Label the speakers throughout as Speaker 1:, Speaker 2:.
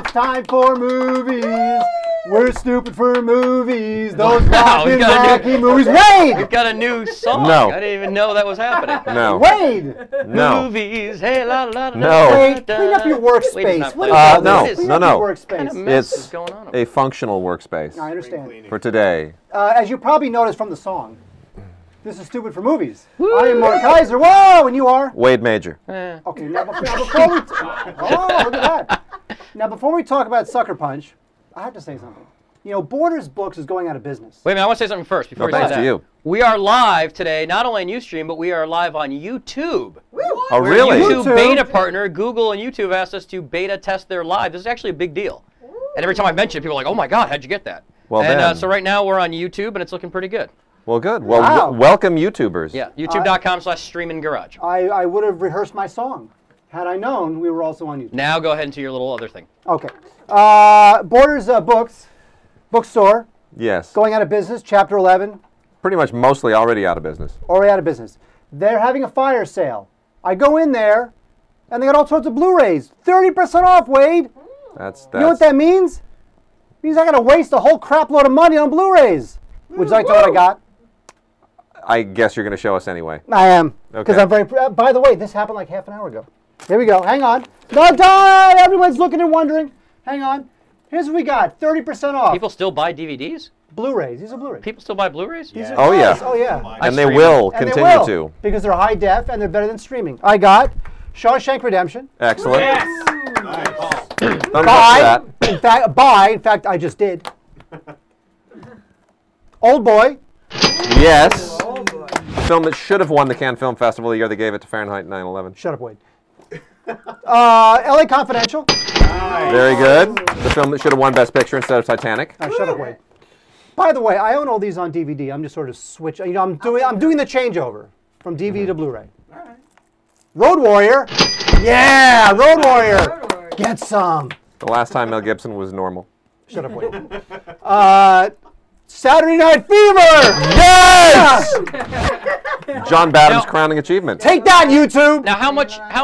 Speaker 1: it's time for movies. We're stupid for movies. Those wacky movies. Wade!
Speaker 2: We've got a new song.
Speaker 3: No.
Speaker 2: I didn't even know that was happening.
Speaker 3: No.
Speaker 1: Wade!
Speaker 3: No.
Speaker 2: Movies. Hey, la la la.
Speaker 3: No.
Speaker 1: Wade, clean up your workspace.
Speaker 2: No.
Speaker 1: What is
Speaker 3: No,
Speaker 1: this? Clean
Speaker 3: no,
Speaker 1: up
Speaker 3: no.
Speaker 1: your workspace.
Speaker 3: It's
Speaker 2: going on?
Speaker 3: a functional workspace
Speaker 1: I understand.
Speaker 3: for today.
Speaker 1: As you probably noticed from the song, this is stupid for movies. I am Mark Kaiser. Whoa, and you are?
Speaker 3: Wade Major.
Speaker 1: Okay, now before we... Oh, look at that. Now, before we talk about Sucker Punch, I have to say something. You know, Borders Books is going out of business.
Speaker 2: Wait a minute, I want to say something first before we say
Speaker 3: thanks
Speaker 2: that.
Speaker 3: to you.
Speaker 2: We are live today, not only on Ustream, but we are live on YouTube.
Speaker 3: Oh, really?
Speaker 2: YouTube beta partner, Google and YouTube asked us to beta test their live. This is actually a big deal. And every time I mention it, people are like, oh my God, how'd you get that?
Speaker 3: Well,
Speaker 2: and so right now we're on YouTube, and it's looking pretty good.
Speaker 3: Well, good. Well,
Speaker 1: Wow.
Speaker 3: welcome, YouTubers.
Speaker 2: Yeah, youtube.com/streamingarage.
Speaker 1: I would have rehearsed my song had I known we were also on YouTube.
Speaker 2: Now go ahead into your little other thing.
Speaker 1: Okay. Borders Books, bookstore,
Speaker 3: Yes.
Speaker 1: going out of business, Chapter 11,
Speaker 3: Pretty much mostly already out of business.
Speaker 1: already out of business. They're having a fire sale. I go in there, and they got all sorts of Blu-rays. 30% off, Wade.
Speaker 3: That's.
Speaker 1: You know what that means? It means I got to waste a whole crap load of money on Blu-rays. Would you like to know what I got?
Speaker 3: I guess you're going to show us anyway.
Speaker 1: I am. Because
Speaker 3: Okay.
Speaker 1: I'm very... by the way, this happened like half an hour ago. Here we go. Hang on. Not done! Everyone's looking and wondering. Hang on. Here's what we got. 30% off.
Speaker 2: People still buy DVDs?
Speaker 1: Blu-rays. These are Blu-rays.
Speaker 2: People still buy Blu-rays?
Speaker 1: These are
Speaker 3: Oh, yeah.
Speaker 1: nice. Oh, yeah.
Speaker 3: And they
Speaker 2: stream
Speaker 3: will
Speaker 1: And they
Speaker 3: continue
Speaker 1: will,
Speaker 3: to.
Speaker 1: because they're high def and they're better than streaming. I got Shawshank Redemption.
Speaker 3: Excellent.
Speaker 4: Nice.
Speaker 3: Thumbs up for that.
Speaker 1: In fact, I just did. Old Boy.
Speaker 3: Yes. Film that should have won the Cannes Film Festival the year they gave it to Fahrenheit 9/11.
Speaker 1: Shut up, Wade. LA Confidential.
Speaker 3: Very good. The film that should have won Best Picture instead of Titanic.
Speaker 1: Shut up, Wade. By the way, I own all these on DVD. I'm just sort of switching. You know, I'm doing the changeover from DVD to Blu-ray. Road Warrior. Yeah, Road Warrior. Get some.
Speaker 3: The last time Mel Gibson was normal.
Speaker 1: Shut up, Wade. Saturday Night Fever.
Speaker 3: Yes! John Badham's crowning achievement.
Speaker 1: Take that, YouTube.
Speaker 2: Now, how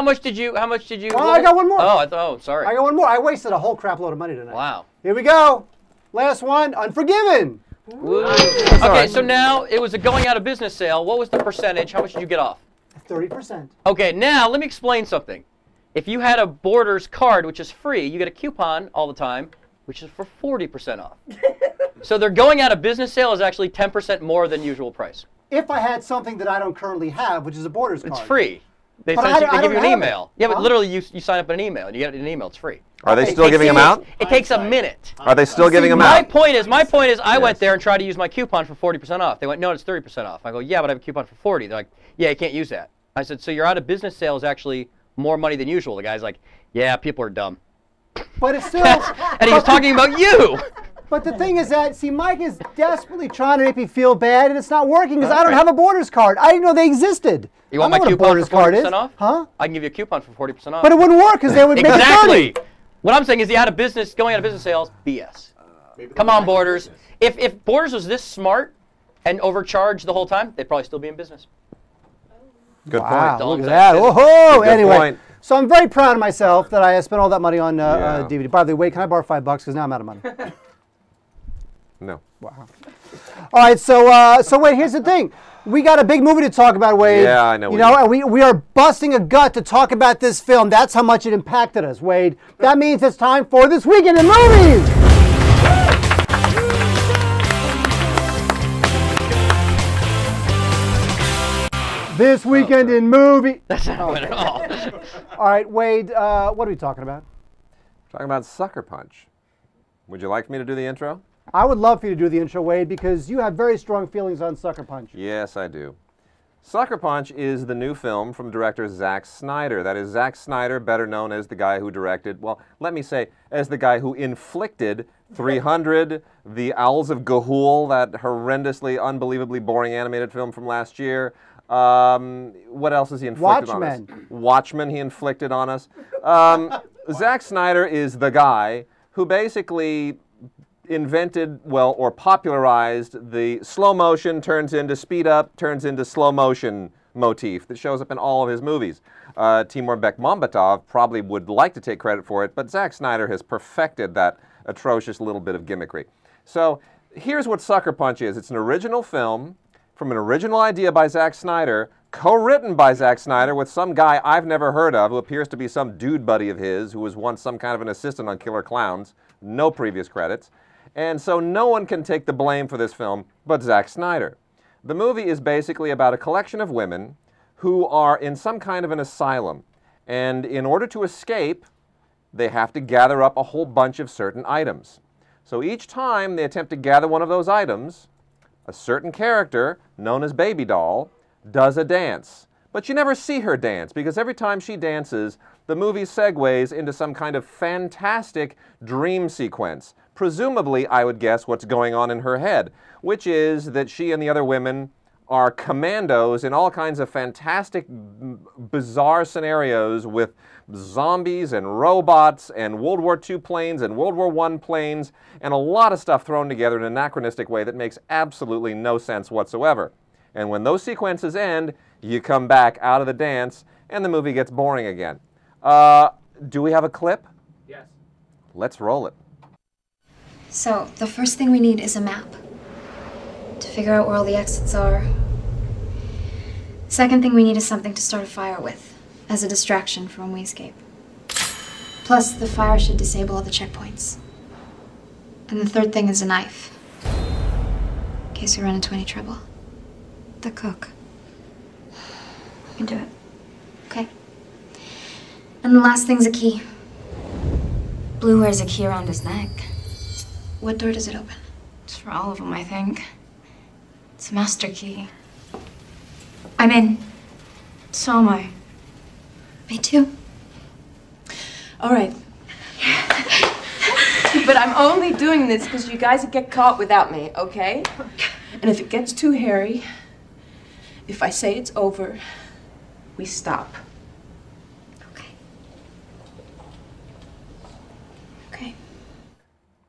Speaker 2: much did you?
Speaker 1: Oh, I got one more.
Speaker 2: Oh, sorry.
Speaker 1: I got one more. I wasted a whole crap load of money tonight.
Speaker 2: Wow.
Speaker 1: Here we go. Last one, Unforgiven.
Speaker 2: Okay, so now it was a going out of business sale. What was the percentage? How much did you get off?
Speaker 1: 30%.
Speaker 2: Okay, now let me explain something. If you had a Borders card, which is free, you get a coupon all the time, which is for 40% off. So their going out of business sale is actually 10% more than usual price.
Speaker 1: If I had something that I don't currently have, which is a Borders card.
Speaker 2: It's free. They
Speaker 1: But
Speaker 2: give
Speaker 1: I
Speaker 2: you an
Speaker 1: don't have
Speaker 2: email.
Speaker 1: it.
Speaker 2: Yeah, but
Speaker 1: Huh?
Speaker 2: literally you sign up in an email and you get it in an email. It's free.
Speaker 3: Are they
Speaker 1: Okay,
Speaker 3: still giving them out?
Speaker 2: It takes a minute.
Speaker 3: Are they still giving them
Speaker 2: My
Speaker 3: out?
Speaker 2: point is, I went
Speaker 3: Yes.
Speaker 2: there and tried to use my coupon for 40% off. They went, no, it's 30% off. I go, yeah, but I have a coupon for 40. They're like, yeah, you can't use that. I said, so your out of business sale is actually more money than usual. The guy's like, yeah, people are dumb.
Speaker 1: But it's still.
Speaker 2: And he was talking about you.
Speaker 1: But the thing is that, see, Mike is desperately trying to make me feel bad, and it's not working because I don't
Speaker 2: right.
Speaker 1: have a Borders card. I didn't know they existed.
Speaker 2: You want
Speaker 1: I
Speaker 2: my
Speaker 1: know what a
Speaker 2: coupon
Speaker 1: Borders
Speaker 2: for
Speaker 1: card
Speaker 2: 40%
Speaker 1: is.
Speaker 2: off?
Speaker 1: Huh?
Speaker 2: I can give you a coupon for 40% off.
Speaker 1: But it wouldn't work because they would make it
Speaker 2: Exactly.
Speaker 1: 30.
Speaker 2: What I'm saying is the going out of business sales, BS. Come on, Borders. If Borders was this smart and overcharged the whole time, they'd probably still be in business.
Speaker 3: Good
Speaker 1: Wow,
Speaker 3: point.
Speaker 1: look at that. Whoa!
Speaker 3: Good
Speaker 1: Anyway,
Speaker 3: point.
Speaker 1: so I'm very proud of myself that I spent all that money on
Speaker 3: Yeah.
Speaker 1: DVD. By the way, can I borrow $5 because now I'm out of money?
Speaker 3: No.
Speaker 1: Wow. All right, so wait, here's the thing. We got a big movie to talk about, Wade.
Speaker 3: Yeah, I know
Speaker 1: You
Speaker 3: we
Speaker 1: know,
Speaker 3: do.
Speaker 1: and we are busting a gut to talk about this film. That's how much it impacted us, Wade. That means it's time for This Weekend in Movies. This Weekend in Movie.
Speaker 2: That's not it at all.
Speaker 1: All right, Wade, what are we talking about?
Speaker 3: Talking about Sucker Punch. Would you like me to do the intro?
Speaker 1: I would love for you to do the intro, Wade, because you have very strong feelings on Sucker Punch.
Speaker 3: Yes, I do. Sucker Punch is the new film from director Zack Snyder. That is Zack Snyder, better known as the guy who directed, well, let me say, as the guy who inflicted 300, The Owls of Ga'Hoole, that horrendously, unbelievably boring animated film from last year. What else has he inflicted on us? Watchmen he inflicted on us. Zack Snyder is the guy who basically invented, well, or popularized the slow motion turns into speed up, turns into slow motion motif that shows up in all of his movies. Timur Bekmambetov probably would like to take credit for it, but Zack Snyder has perfected that atrocious little bit of gimmickry. So here's what Sucker Punch is. It's an original film from an original idea by Zack Snyder, co-written by Zack Snyder with some guy I've never heard of who appears to be some dude buddy of his who was once some kind of an assistant on Killer Clowns. No previous credits. And so no one can take the blame for this film but Zack Snyder. The movie is basically about a collection of women who are in some kind of an asylum. And in order to escape, they have to gather up a whole bunch of certain items. So each time they attempt to gather one of those items, a certain character, known as Baby Doll, does a dance. But you never see her dance, because every time she dances, the movie segues into some kind of fantastic dream sequence. Presumably, I would guess what's going on in her head, which is that she and the other women are commandos in all kinds of fantastic, bizarre scenarios with zombies and robots and World War II planes and World War I planes and a lot of stuff thrown together in an anachronistic way that makes absolutely no sense whatsoever. And when those sequences end, you come back out of the dance and the movie gets boring again. Do we have a clip?
Speaker 4: Yes.
Speaker 3: Let's roll it.
Speaker 5: So, the first thing we need is a map to figure out where all the exits are. Second thing we need is something to start a fire with, as a distraction for when we escape. Plus, the fire should disable all the checkpoints. And the third thing is a knife, in case we run into any trouble. The cook. We can do it. Okay? And the last thing's a key.
Speaker 6: Blue wears a key around his neck.
Speaker 5: What door does it open?
Speaker 6: It's for all of them, I think. It's a master key. I'm in. So am I.
Speaker 5: Me too.
Speaker 7: All right. But I'm only doing this because you guys get caught without me, okay? And if it gets too hairy, if I say it's over, we stop.
Speaker 5: Okay. Okay.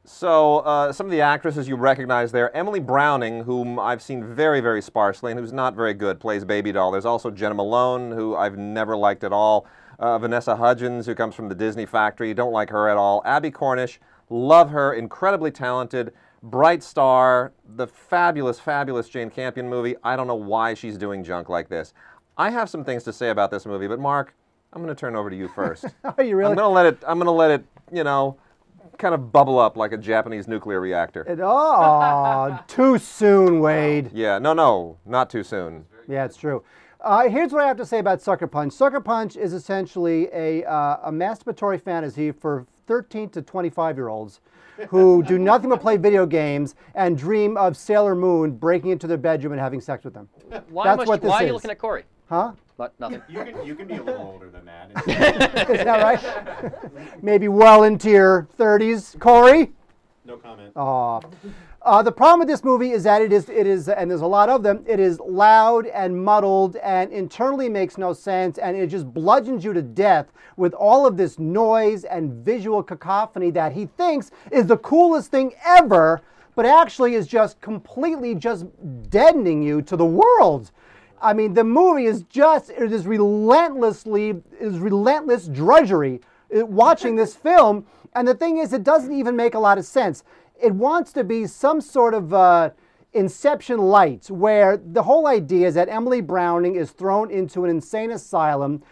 Speaker 3: So some of the actresses you recognize there, Emily Browning, whom I've seen very, very sparsely and who's not very good, plays Baby Doll. There's also Jenna Malone, who I've never liked at all. Vanessa Hudgens, who comes from the Disney factory, don't like her at all. Abby Cornish, love her, incredibly talented, bright star, the fabulous, fabulous Jane Campion movie. I don't know why she's doing junk like this. I have some things to say about this movie, but Mark, I'm going to turn over to you first.
Speaker 1: Are you really?
Speaker 3: I'm going to let it, you know, kind of bubble up like a Japanese nuclear reactor.
Speaker 1: Too soon, Wade.
Speaker 3: Yeah, no, not too soon.
Speaker 1: Yeah, it's true. Here's what I have to say about Sucker Punch. Sucker Punch is essentially a masturbatory fantasy for 13 to 25-year-olds who do nothing but play video games and dream of Sailor Moon breaking into their bedroom and having sex with them.
Speaker 2: Why are you looking at Corey?
Speaker 1: Huh?
Speaker 2: But nothing.
Speaker 4: You can be a little older than that.
Speaker 1: Is that right? Maybe well into your 30s. Corey?
Speaker 4: No comment.
Speaker 1: The problem with this movie is that it is, and there's a lot of them, it is loud and muddled and internally makes no sense, and it just bludgeons you to death with all of this noise and visual cacophony that he thinks is the coolest thing ever, but actually is just completely just deadening you to the world. I mean, the movie is just, it is relentless drudgery watching this film, and the thing is, it doesn't even make a lot of sense. It wants to be some sort of Inception light, where the whole idea is that Emily Browning is thrown into an insane asylum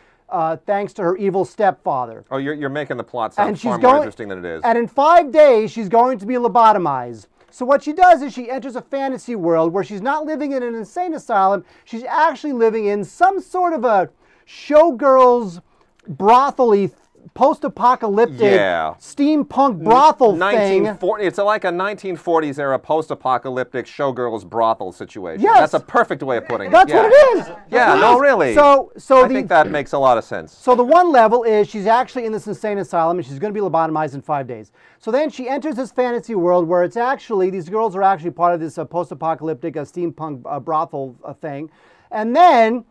Speaker 1: thanks to her evil stepfather.
Speaker 3: Oh, you're making the plot sound far more interesting than it is.
Speaker 1: And in 5 days, she's going to be lobotomized. So what she does is she enters a fantasy world where she's not living in an insane asylum. She's actually living in some sort of a showgirls brothel-y post-apocalyptic steampunk brothel thing.
Speaker 3: It's like a 1940s era post-apocalyptic showgirls brothel situation.
Speaker 1: Yes.
Speaker 3: That's a perfect way of putting it.
Speaker 1: That's what it is.
Speaker 3: Yeah, no, really. I think that makes a lot of sense.
Speaker 1: So the one level is she's actually in this insane asylum and she's going to be lobotomized in 5 days. So then she enters this fantasy world where it's actually, these girls are actually part of this post-apocalyptic steampunk brothel thing. And then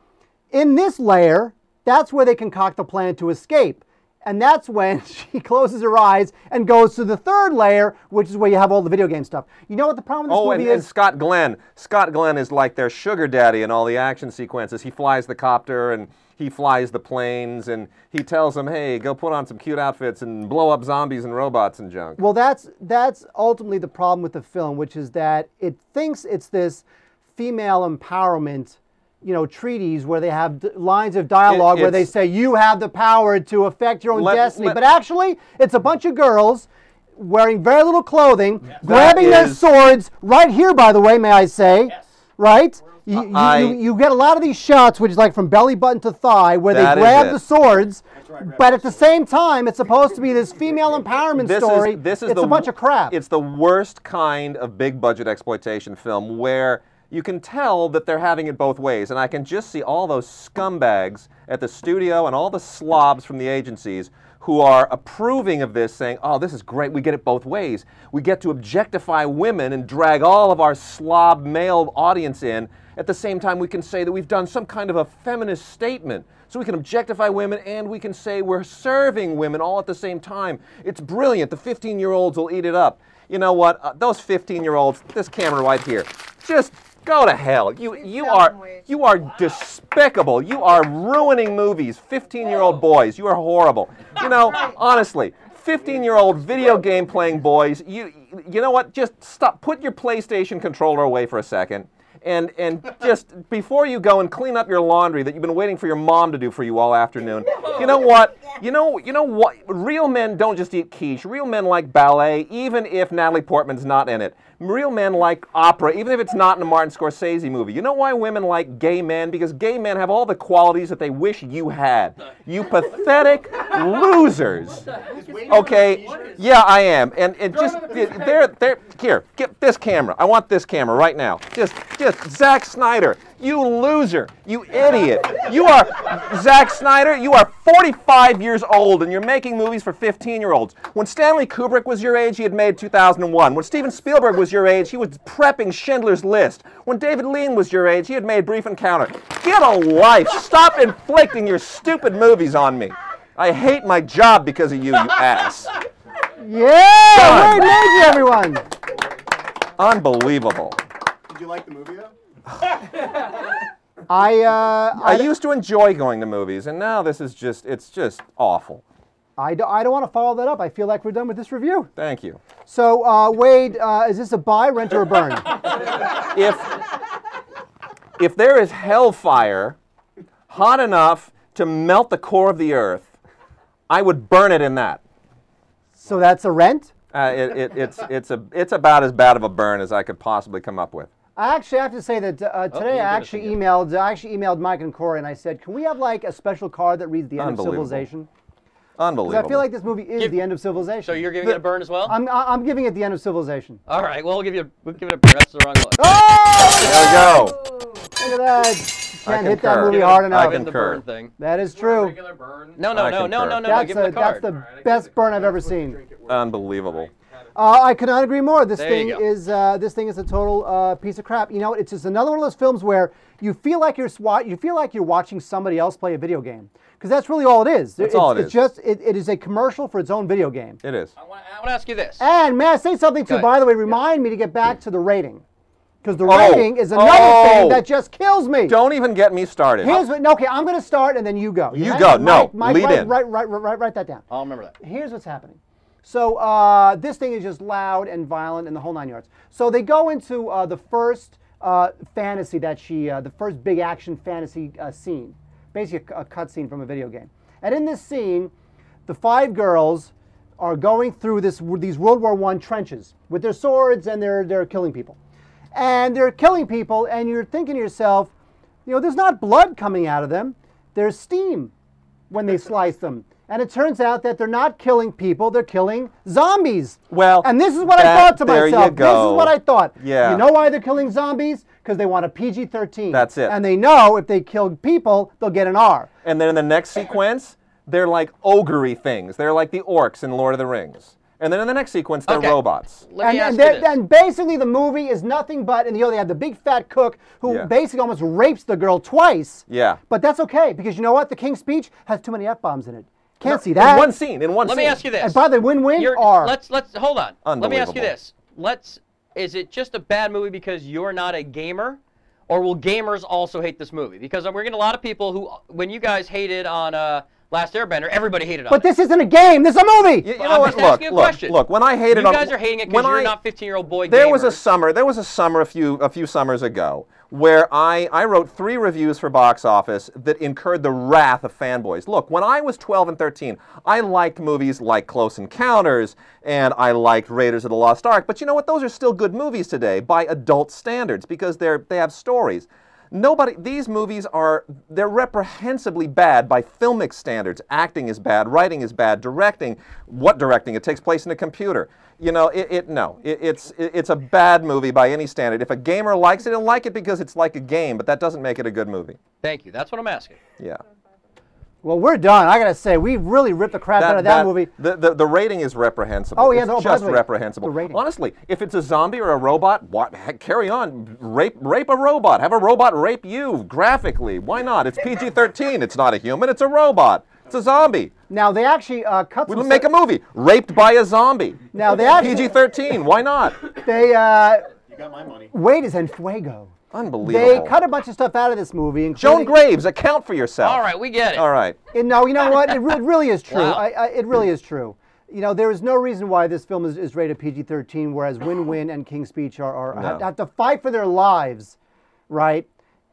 Speaker 1: in this layer, that's where they concoct the plan to escape. And that's when she closes her eyes and goes to the third layer, which is where you have all the video game stuff. You know what the problem with this movie
Speaker 3: and
Speaker 1: is?
Speaker 3: Scott Glenn. Scott Glenn is like their sugar daddy in all the action sequences. He flies the copter and he flies the planes and he tells them, hey, go put on some cute outfits and blow up zombies and robots and junk.
Speaker 1: Well, that's ultimately the problem with the film, which is that it thinks it's this female empowerment, treatise where they have lines of dialogue where they say you have the power to affect your own destiny. But actually, it's a bunch of girls wearing very little clothing, grabbing their swords right here, by the way, may I say, right? You get a lot of these shots, which is like from belly button to thigh, where they grab the swords, but at the same time, it's supposed to be this female empowerment story. It's a bunch of crap.
Speaker 3: It's the worst kind of big budget exploitation film where you can tell that they're having it both ways, and I can just see all those scumbags at the studio and all the slobs from the agencies who are approving of this, saying, oh, this is great, we get it both ways. We get to objectify women and drag all of our slob male audience in. At the same time, we can say that we've done some kind of a feminist statement. So we can objectify women and we can say we're serving women all at the same time. It's brilliant. The 15-year-olds will eat it up. You know what? Those 15-year-olds, this camera right here, just go to hell. You are despicable. You are ruining movies. 15-year-old boys, you are horrible. Honestly, 15-year-old video game playing boys, you know what? Just stop. Put your PlayStation controller away for a second. And just before you go and clean up your laundry that you've been waiting for your mom to do for you all afternoon, you know what? You know what? Real men don't just eat quiche. Real men like ballet, even if Natalie Portman's not in it. Real men like opera, even if it's not in a Martin Scorsese movie. You know why women like gay men? Because gay men have all the qualities that they wish you had. You pathetic losers. Okay? Yeah, I am. And just here, get this camera. I want this camera right now. Just Zack Snyder, you loser, you idiot. Zack Snyder, you are 45 years old and you're making movies for 15-year-olds. When Stanley Kubrick was your age, he had made 2001. When Steven Spielberg was your age, he was prepping Schindler's List. When David Lean was your age, he had made Brief Encounter. Get a life. Stop inflicting your stupid movies on me. I hate my job because of you ass.
Speaker 1: Yeah! Great movie, everyone!
Speaker 3: Unbelievable.
Speaker 4: Did you like the movie, though?
Speaker 3: I used to enjoy going to movies, and now this is it's just awful.
Speaker 1: I don't want to follow that up. I feel like we're done with this review.
Speaker 3: Thank you.
Speaker 1: So, Wade, is this a buy, rent, or a burn?
Speaker 3: If there is hellfire hot enough to melt the core of the earth, I would burn it in that.
Speaker 1: So that's a rent?
Speaker 3: It's about as bad of a burn as I could possibly come up with.
Speaker 1: I actually have to say that today I actually emailed Mike and Corey and I said, can we have like a special card that reads The End of Civilization?
Speaker 3: Unbelievable.
Speaker 1: Because I feel like this movie is the end of civilization.
Speaker 2: So you're giving it a burn as well?
Speaker 1: I'm giving it the end of civilization.
Speaker 2: All right, well, we'll give it a burn. That's the wrong look.
Speaker 1: Oh!
Speaker 3: There we go.
Speaker 1: Look at that. Can't hit that movie hard enough.
Speaker 3: I concur.
Speaker 1: That is true.
Speaker 2: No.
Speaker 1: That's
Speaker 2: Give it a card.
Speaker 1: That's the best burn I've ever seen.
Speaker 3: Unbelievable.
Speaker 1: I could not agree more. This
Speaker 2: There
Speaker 1: thing
Speaker 2: you go.
Speaker 1: is a total piece of crap. You know, it's just another one of those films where you feel like you're watching somebody else play a video game, because that's really all it is.
Speaker 3: That's all it is.
Speaker 1: It's just it is a commercial for its own video game.
Speaker 3: It is.
Speaker 2: I want to ask you this.
Speaker 1: And may I say something too?
Speaker 2: Go ahead.
Speaker 1: By the way, remind me to get back to the rating, because the rating is another thing that just kills me.
Speaker 3: Don't even get me started.
Speaker 1: Okay, I'm going to start and then you go.
Speaker 3: You go. No,
Speaker 1: Mike,
Speaker 3: lead in.
Speaker 1: Write that down.
Speaker 2: I'll remember that.
Speaker 1: Here's what's happening. So this thing is just loud and violent and the whole 9 yards. So they go into the first fantasy the first big action fantasy scene, basically a cut scene from a video game. And in this scene, the 5 girls are going through these World War I trenches with their swords, and they're killing people. And they're killing people, and you're thinking to yourself, there's not blood coming out of them. There's steam when they slice them. And it turns out that they're not killing people, they're killing zombies.
Speaker 3: Well,
Speaker 1: and this is what I thought to myself.
Speaker 3: There you go.
Speaker 1: This is what I thought.
Speaker 3: Yeah.
Speaker 1: You know why they're killing zombies? Because they want a PG-13.
Speaker 3: That's it.
Speaker 1: And they know if they kill people, they'll get an R.
Speaker 3: And then in the next sequence, they're like ogre-y things. They're like the orcs in Lord of the Rings. And then in the next sequence, they're robots.
Speaker 2: Let me ask you this.
Speaker 1: And basically the movie is nothing but, and they have the big fat cook who basically almost rapes the girl twice.
Speaker 3: Yeah.
Speaker 1: But that's okay, because you know what? The King's Speech has too many F-bombs in it. Can't see that.
Speaker 3: In one scene. In one
Speaker 2: Let
Speaker 3: scene.
Speaker 2: me ask you this.
Speaker 1: And by the win-win
Speaker 2: You're-
Speaker 1: are.
Speaker 2: Let's hold on. Let me ask you
Speaker 3: Unbelievable.
Speaker 2: this. Is it just a bad movie because you're not a gamer, or will gamers also hate this movie? Because we're getting a lot of people who, when you guys hated on Last Airbender, everybody hated on
Speaker 1: But
Speaker 2: it.
Speaker 1: this isn't a game. This is a movie.
Speaker 3: You
Speaker 2: Well,
Speaker 3: know
Speaker 2: I'm
Speaker 3: what?
Speaker 2: just asking a question.
Speaker 3: Look. When I hated
Speaker 2: You
Speaker 3: on,
Speaker 2: guys are hating it
Speaker 3: when
Speaker 2: because you're
Speaker 3: I-
Speaker 2: not 15-year-old boy
Speaker 3: There was a
Speaker 2: gamers.
Speaker 3: summer a few summers ago where I wrote 3 reviews for Box Office that incurred the wrath of fanboys. Look, when I was 12 and 13, I liked movies like Close Encounters and I liked Raiders of the Lost Ark. But you know what? Those are still good movies today by adult standards because they have stories. These movies they're reprehensibly bad by filmic standards. Acting is bad, writing is bad, directing. What directing? It takes place in a computer. You know, it's a bad movie by any standard. If a gamer likes it, he'll like it because it's like a game, but that doesn't make it a good movie.
Speaker 2: Thank you. That's what I'm asking.
Speaker 3: Yeah.
Speaker 1: Well, we're done. I gotta say, we really ripped the crap out of that movie.
Speaker 3: The rating is reprehensible.
Speaker 1: Oh, yeah,
Speaker 3: it's
Speaker 1: no, by
Speaker 3: just
Speaker 1: the way,
Speaker 3: reprehensible.
Speaker 1: the rating.
Speaker 3: Honestly, if it's a zombie or a robot, heck, carry on. Rape a robot. Have a robot rape you graphically. Why not? It's PG-13. It's not a human. It's a robot. It's a zombie.
Speaker 1: Now they actually cut.
Speaker 3: We'll make a movie. Raped by a zombie.
Speaker 1: Now they actually.
Speaker 3: PG-13. Why not?
Speaker 1: They.
Speaker 4: You got my money.
Speaker 1: Wait is en fuego.
Speaker 3: Unbelievable.
Speaker 1: They cut a bunch of stuff out of this movie.
Speaker 3: Joan Graves, account for yourself.
Speaker 2: All right, we get it.
Speaker 3: All right.
Speaker 1: No, you know what? It really is true.
Speaker 2: Wow.
Speaker 1: It really is true. You know, there is no reason why this film is rated PG-13, whereas Win-Win and King's Speech have to fight for their lives, right?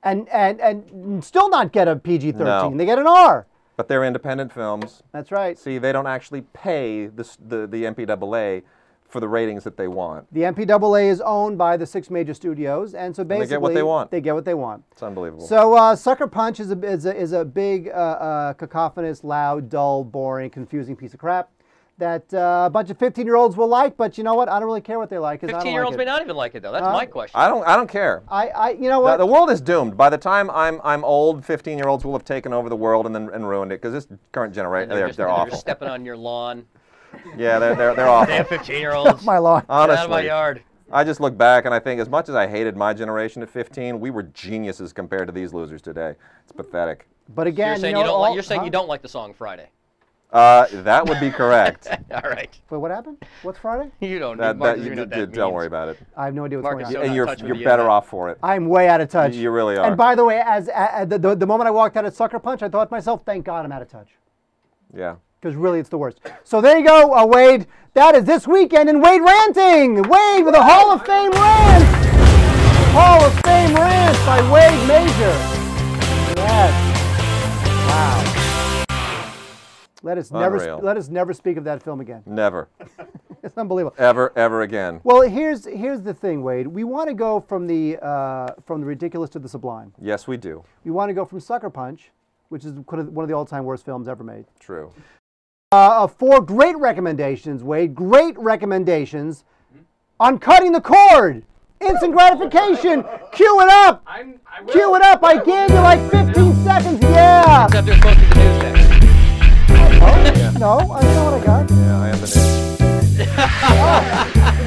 Speaker 1: And still not get a PG-13.
Speaker 3: No.
Speaker 1: They get an R.
Speaker 3: But they're independent films.
Speaker 1: That's right.
Speaker 3: See, they don't actually pay the MPAA for the ratings that they want.
Speaker 1: The MPAA is owned by the 6 major studios, and so basically
Speaker 3: they get what they want.
Speaker 1: They get what they want.
Speaker 3: It's unbelievable.
Speaker 1: So Sucker Punch is a big, cacophonous, loud, dull, boring, confusing piece of crap that a bunch of 15-year-olds will like. But you know what? I don't really care what they like.
Speaker 2: 15-year-olds may not even like it, though. That's my question.
Speaker 3: I don't care.
Speaker 1: You know what?
Speaker 3: The world is doomed. By the time I'm old, 15-year-olds will have taken over the world and ruined it because this current generation, they're
Speaker 2: They're
Speaker 3: awful.
Speaker 2: just stepping on your lawn.
Speaker 3: Yeah, they're awful.
Speaker 2: Damn 15-year-olds.
Speaker 1: My lawn.
Speaker 2: Get out of my
Speaker 3: Honestly,
Speaker 2: yard.
Speaker 3: I just look back and I think as much as I hated my generation at 15, we were geniuses compared to these losers today. It's pathetic.
Speaker 1: But again,
Speaker 2: You're saying you don't like the song Friday.
Speaker 3: That would be correct.
Speaker 2: All right.
Speaker 1: Wait, what happened? What's Friday?
Speaker 2: You don't know. Marcus, you know what that
Speaker 3: don't
Speaker 2: means.
Speaker 3: worry about it.
Speaker 1: I have no idea what's
Speaker 2: Marcus,
Speaker 1: going on.
Speaker 2: so
Speaker 3: And
Speaker 2: not in touch with
Speaker 3: you're
Speaker 2: the
Speaker 3: better
Speaker 2: internet.
Speaker 3: off for it.
Speaker 1: I'm way out of touch.
Speaker 3: You really are.
Speaker 1: And by the way, as the moment I walked out of Sucker Punch, I thought to myself, thank God I'm out of touch.
Speaker 3: Yeah.
Speaker 1: Because really, it's the worst. So there you go, Wade. That is this weekend in Wade Ranting. Wade with a Hall of Fame rant. Hall of Fame rant by Wade Major. Yes. Wow. Let us never speak of that film again.
Speaker 3: Never.
Speaker 1: It's unbelievable.
Speaker 3: Ever again.
Speaker 1: Well, here's the thing, Wade. We want to go from the ridiculous to the sublime.
Speaker 3: Yes, we do.
Speaker 1: We want to go from Sucker Punch, which is one of the all-time worst films ever made.
Speaker 3: True.
Speaker 1: 4 great recommendations, Wade. Great recommendations on cutting the cord. Instant gratification. Cue it up. Cue it up. I gave you like 15 seconds. Yeah.
Speaker 2: Except they're supposed to be the news day.
Speaker 1: No, I know what I got.
Speaker 3: Yeah, I am the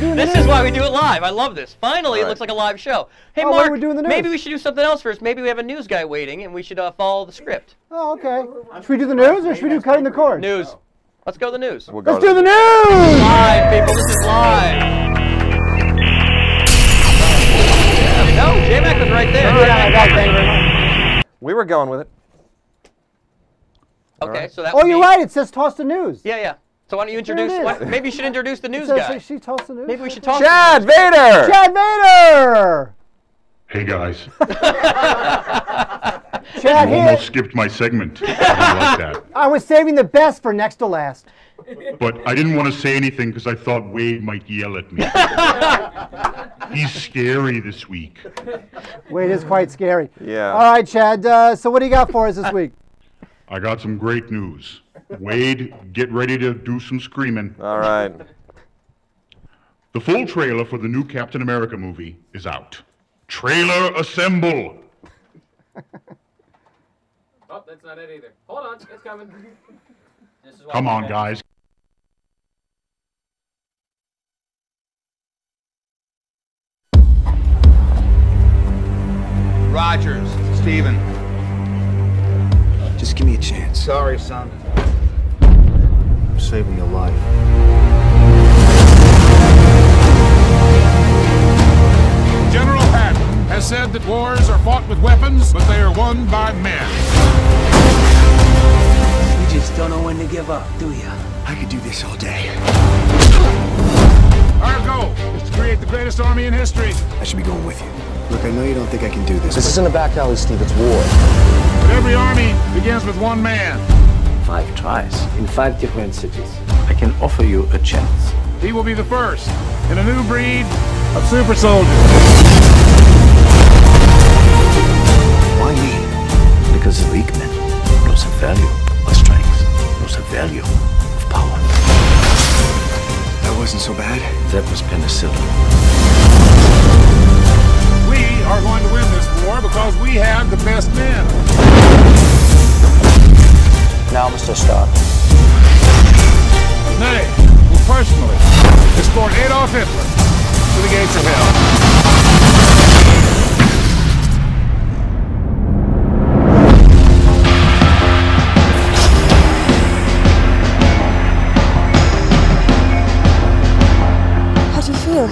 Speaker 3: news.
Speaker 2: This is why we do it live. I love this. Finally, it
Speaker 3: Right.
Speaker 2: looks like a live show. Hey,
Speaker 1: Oh,
Speaker 2: Mark,
Speaker 1: we're doing the news.
Speaker 2: maybe we should do something else first. Maybe we have a news guy waiting, and we should follow the script.
Speaker 1: Oh, okay. Should we do the news or should we do cutting the cord?
Speaker 2: News. Let's go to the news.
Speaker 3: We'll go
Speaker 1: Let's
Speaker 3: to
Speaker 1: do the news.
Speaker 2: Live, people. This is live. No, J-Mac was right there.
Speaker 3: We were going with it.
Speaker 2: Okay, so that
Speaker 1: Oh,
Speaker 2: would
Speaker 1: you're
Speaker 2: be-
Speaker 1: right. It says toss the news.
Speaker 2: Yeah. So why don't you
Speaker 1: There it
Speaker 2: introduce?
Speaker 1: is.
Speaker 2: Maybe you should introduce the
Speaker 1: It
Speaker 2: news
Speaker 1: says
Speaker 2: guy.
Speaker 1: she tossed the news.
Speaker 2: Maybe we should talk.
Speaker 3: Chad Vader!
Speaker 1: Chad Vader.
Speaker 8: Hey guys,
Speaker 1: Chad
Speaker 8: you
Speaker 1: here.
Speaker 8: almost skipped my segment. I didn't like that.
Speaker 1: I was saving the best for next to last.
Speaker 8: But I didn't want to say anything because I thought Wade might yell at me. He's scary this week.
Speaker 1: Wade is quite scary.
Speaker 3: Yeah.
Speaker 1: All right, Chad. So what do you got for us this week?
Speaker 8: I got some great news. Wade, get ready to do some screaming.
Speaker 3: All right.
Speaker 8: The full trailer for the new Captain America movie is out. Trailer assemble!
Speaker 9: Oh, that's not it either. Hold on, it's coming.
Speaker 8: Come on, guys.
Speaker 10: Rogers, Steven.
Speaker 11: Just give me a chance.
Speaker 10: Sorry, son. I'm saving your life.
Speaker 11: General Patton has said that wars are fought with weapons, but they are won by men.
Speaker 12: You just don't know when to give up, do you?
Speaker 10: I could do this all day.
Speaker 11: Our goal is to create the greatest army in history.
Speaker 10: I should be going with you. Look, I know you don't think I can do this.
Speaker 12: This isn't a back alley, Steve. It's war.
Speaker 11: But every army begins with one man.
Speaker 12: 5 tries in 5 different cities. I can offer you a chance.
Speaker 11: He will be the first in a new breed of super soldiers.
Speaker 12: Why me? Because the weak men knows the value of strength, knows the value of power.
Speaker 10: That wasn't so bad.
Speaker 12: That was penicillin.
Speaker 11: We are going to win this war because we have the best men.
Speaker 12: Now, Mr. Stark.
Speaker 11: Nay, will personally escort Adolf Hitler to the gates of hell.
Speaker 13: How do you feel?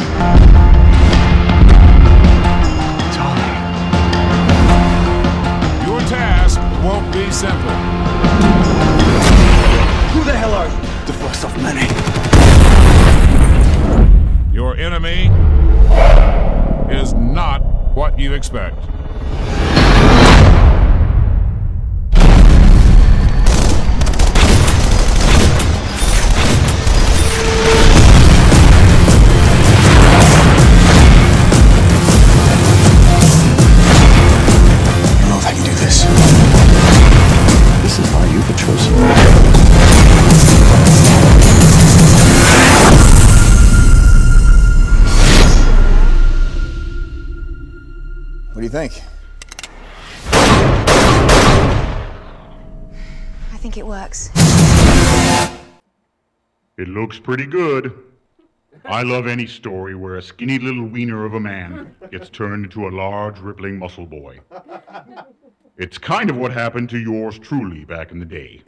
Speaker 11: Your task won't be simple.
Speaker 12: Who the hell are you?
Speaker 10: The first of many.
Speaker 11: Your enemy is not what you expect.
Speaker 10: I don't know if I can do this.
Speaker 12: This is why you were chosen.
Speaker 10: What do you think?
Speaker 13: I think it works.
Speaker 8: It looks pretty good. I love any story where a skinny little wiener of a man gets turned into a large, rippling muscle boy. It's kind of what happened to yours truly back in the day.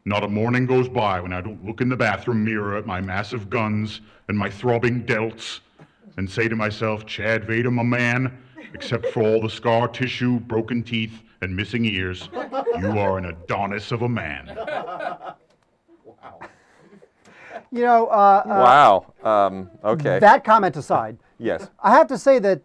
Speaker 8: Not a morning goes by when I don't look in the bathroom mirror at my massive guns and my throbbing delts and say to myself, Chad Vader, my man, except for all the scar tissue, broken teeth, and missing ears, you are an Adonis of a man.
Speaker 1: You know,
Speaker 3: Wow. Okay.
Speaker 1: that comment aside,
Speaker 3: Yes.
Speaker 1: I have to say that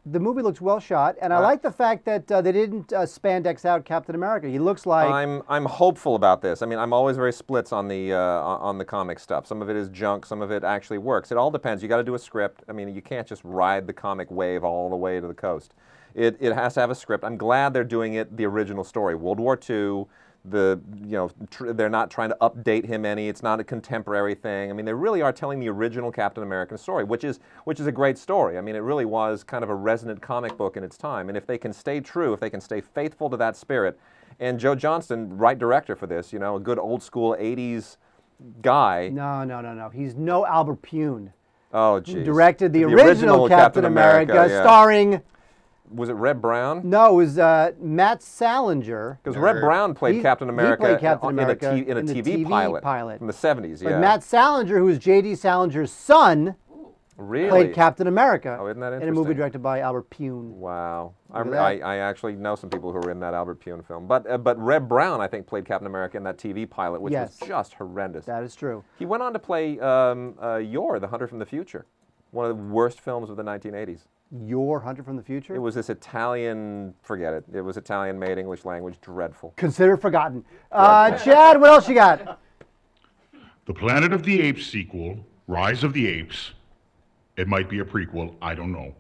Speaker 1: the movie looks well shot, and I like the fact that they didn't spandex out Captain America. He looks like
Speaker 3: I'm hopeful about this. I mean, I'm always very splits on the comic stuff. Some of it is junk. Some of it actually works. It all depends. You got to do a script. I mean, you can't just ride the comic wave all the way to the coast. It has to have a script. I'm glad they're doing it the original story. World War II. They're not trying to update him any. It's not a contemporary thing. I mean, they really are telling the original Captain American story, which is a great story. I mean, it really was kind of a resonant comic book in its time. And if they can stay true, if they can stay faithful to that spirit, and Joe Johnston, right director for this, you know, a good old school '80s guy.
Speaker 1: No. He's no Albert Pune.
Speaker 3: Oh,
Speaker 1: He
Speaker 3: geez.
Speaker 1: directed the original Captain America,
Speaker 3: yeah.
Speaker 1: starring.
Speaker 3: Was it Reb Brown?
Speaker 1: No, it was Matt Salinger.
Speaker 3: Because Reb Brown played Captain America,
Speaker 1: He played Captain America
Speaker 3: in a
Speaker 1: the
Speaker 3: TV pilot from the '70s.
Speaker 1: But
Speaker 3: Yeah.
Speaker 1: Matt Salinger, who was J.D. Salinger's son,
Speaker 3: really
Speaker 1: played Captain America.
Speaker 3: Oh, isn't that
Speaker 1: in a
Speaker 3: interesting?
Speaker 1: movie directed by Albert Pune.
Speaker 3: Wow.
Speaker 1: Look at that.
Speaker 3: I actually know some people who were in that Albert Pune film. But Reb Brown, I think, played Captain America in that TV pilot, which was just horrendous.
Speaker 1: That is true.
Speaker 3: He went on to play Yor, the Hunter from the Future, one of the worst films of the 1980s.
Speaker 1: Your Hunter from the Future?
Speaker 3: It was this Italian, forget it. It was Italian made English language, dreadful.
Speaker 1: Consider forgotten. Chad, what else you got?
Speaker 8: The Planet of the Apes sequel, Rise of the Apes, it might be a prequel, I don't know,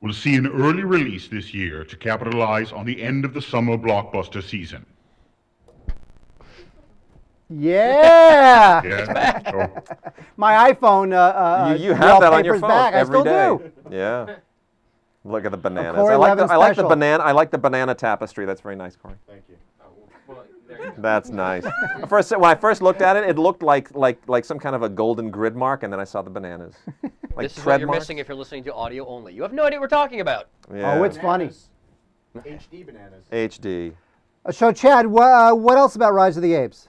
Speaker 8: will see an early release this year to capitalize on the end of the summer blockbuster season.
Speaker 1: Yeah.
Speaker 8: Yeah. So,
Speaker 1: My iPhone.
Speaker 3: You have that on your
Speaker 1: wallpaper's
Speaker 3: phone
Speaker 1: back.
Speaker 3: every
Speaker 1: I still
Speaker 3: day.
Speaker 1: do.
Speaker 3: Yeah. Look at the bananas.
Speaker 1: Corey
Speaker 3: I like the
Speaker 1: Levin
Speaker 3: banana. I like the banana tapestry. That's very nice, Corey.
Speaker 4: Thank you.
Speaker 3: That's nice. When I first looked at it, it looked like some kind of a golden grid mark, and then I saw the bananas. Like
Speaker 2: This is what
Speaker 3: tread
Speaker 2: you're
Speaker 3: marks.
Speaker 2: missing if you're listening to audio only. You have no idea what we're talking about.
Speaker 3: Yeah.
Speaker 1: Oh, it's funny.
Speaker 4: HD bananas.
Speaker 3: HD.
Speaker 1: So, Chad, what else about Rise of the Apes?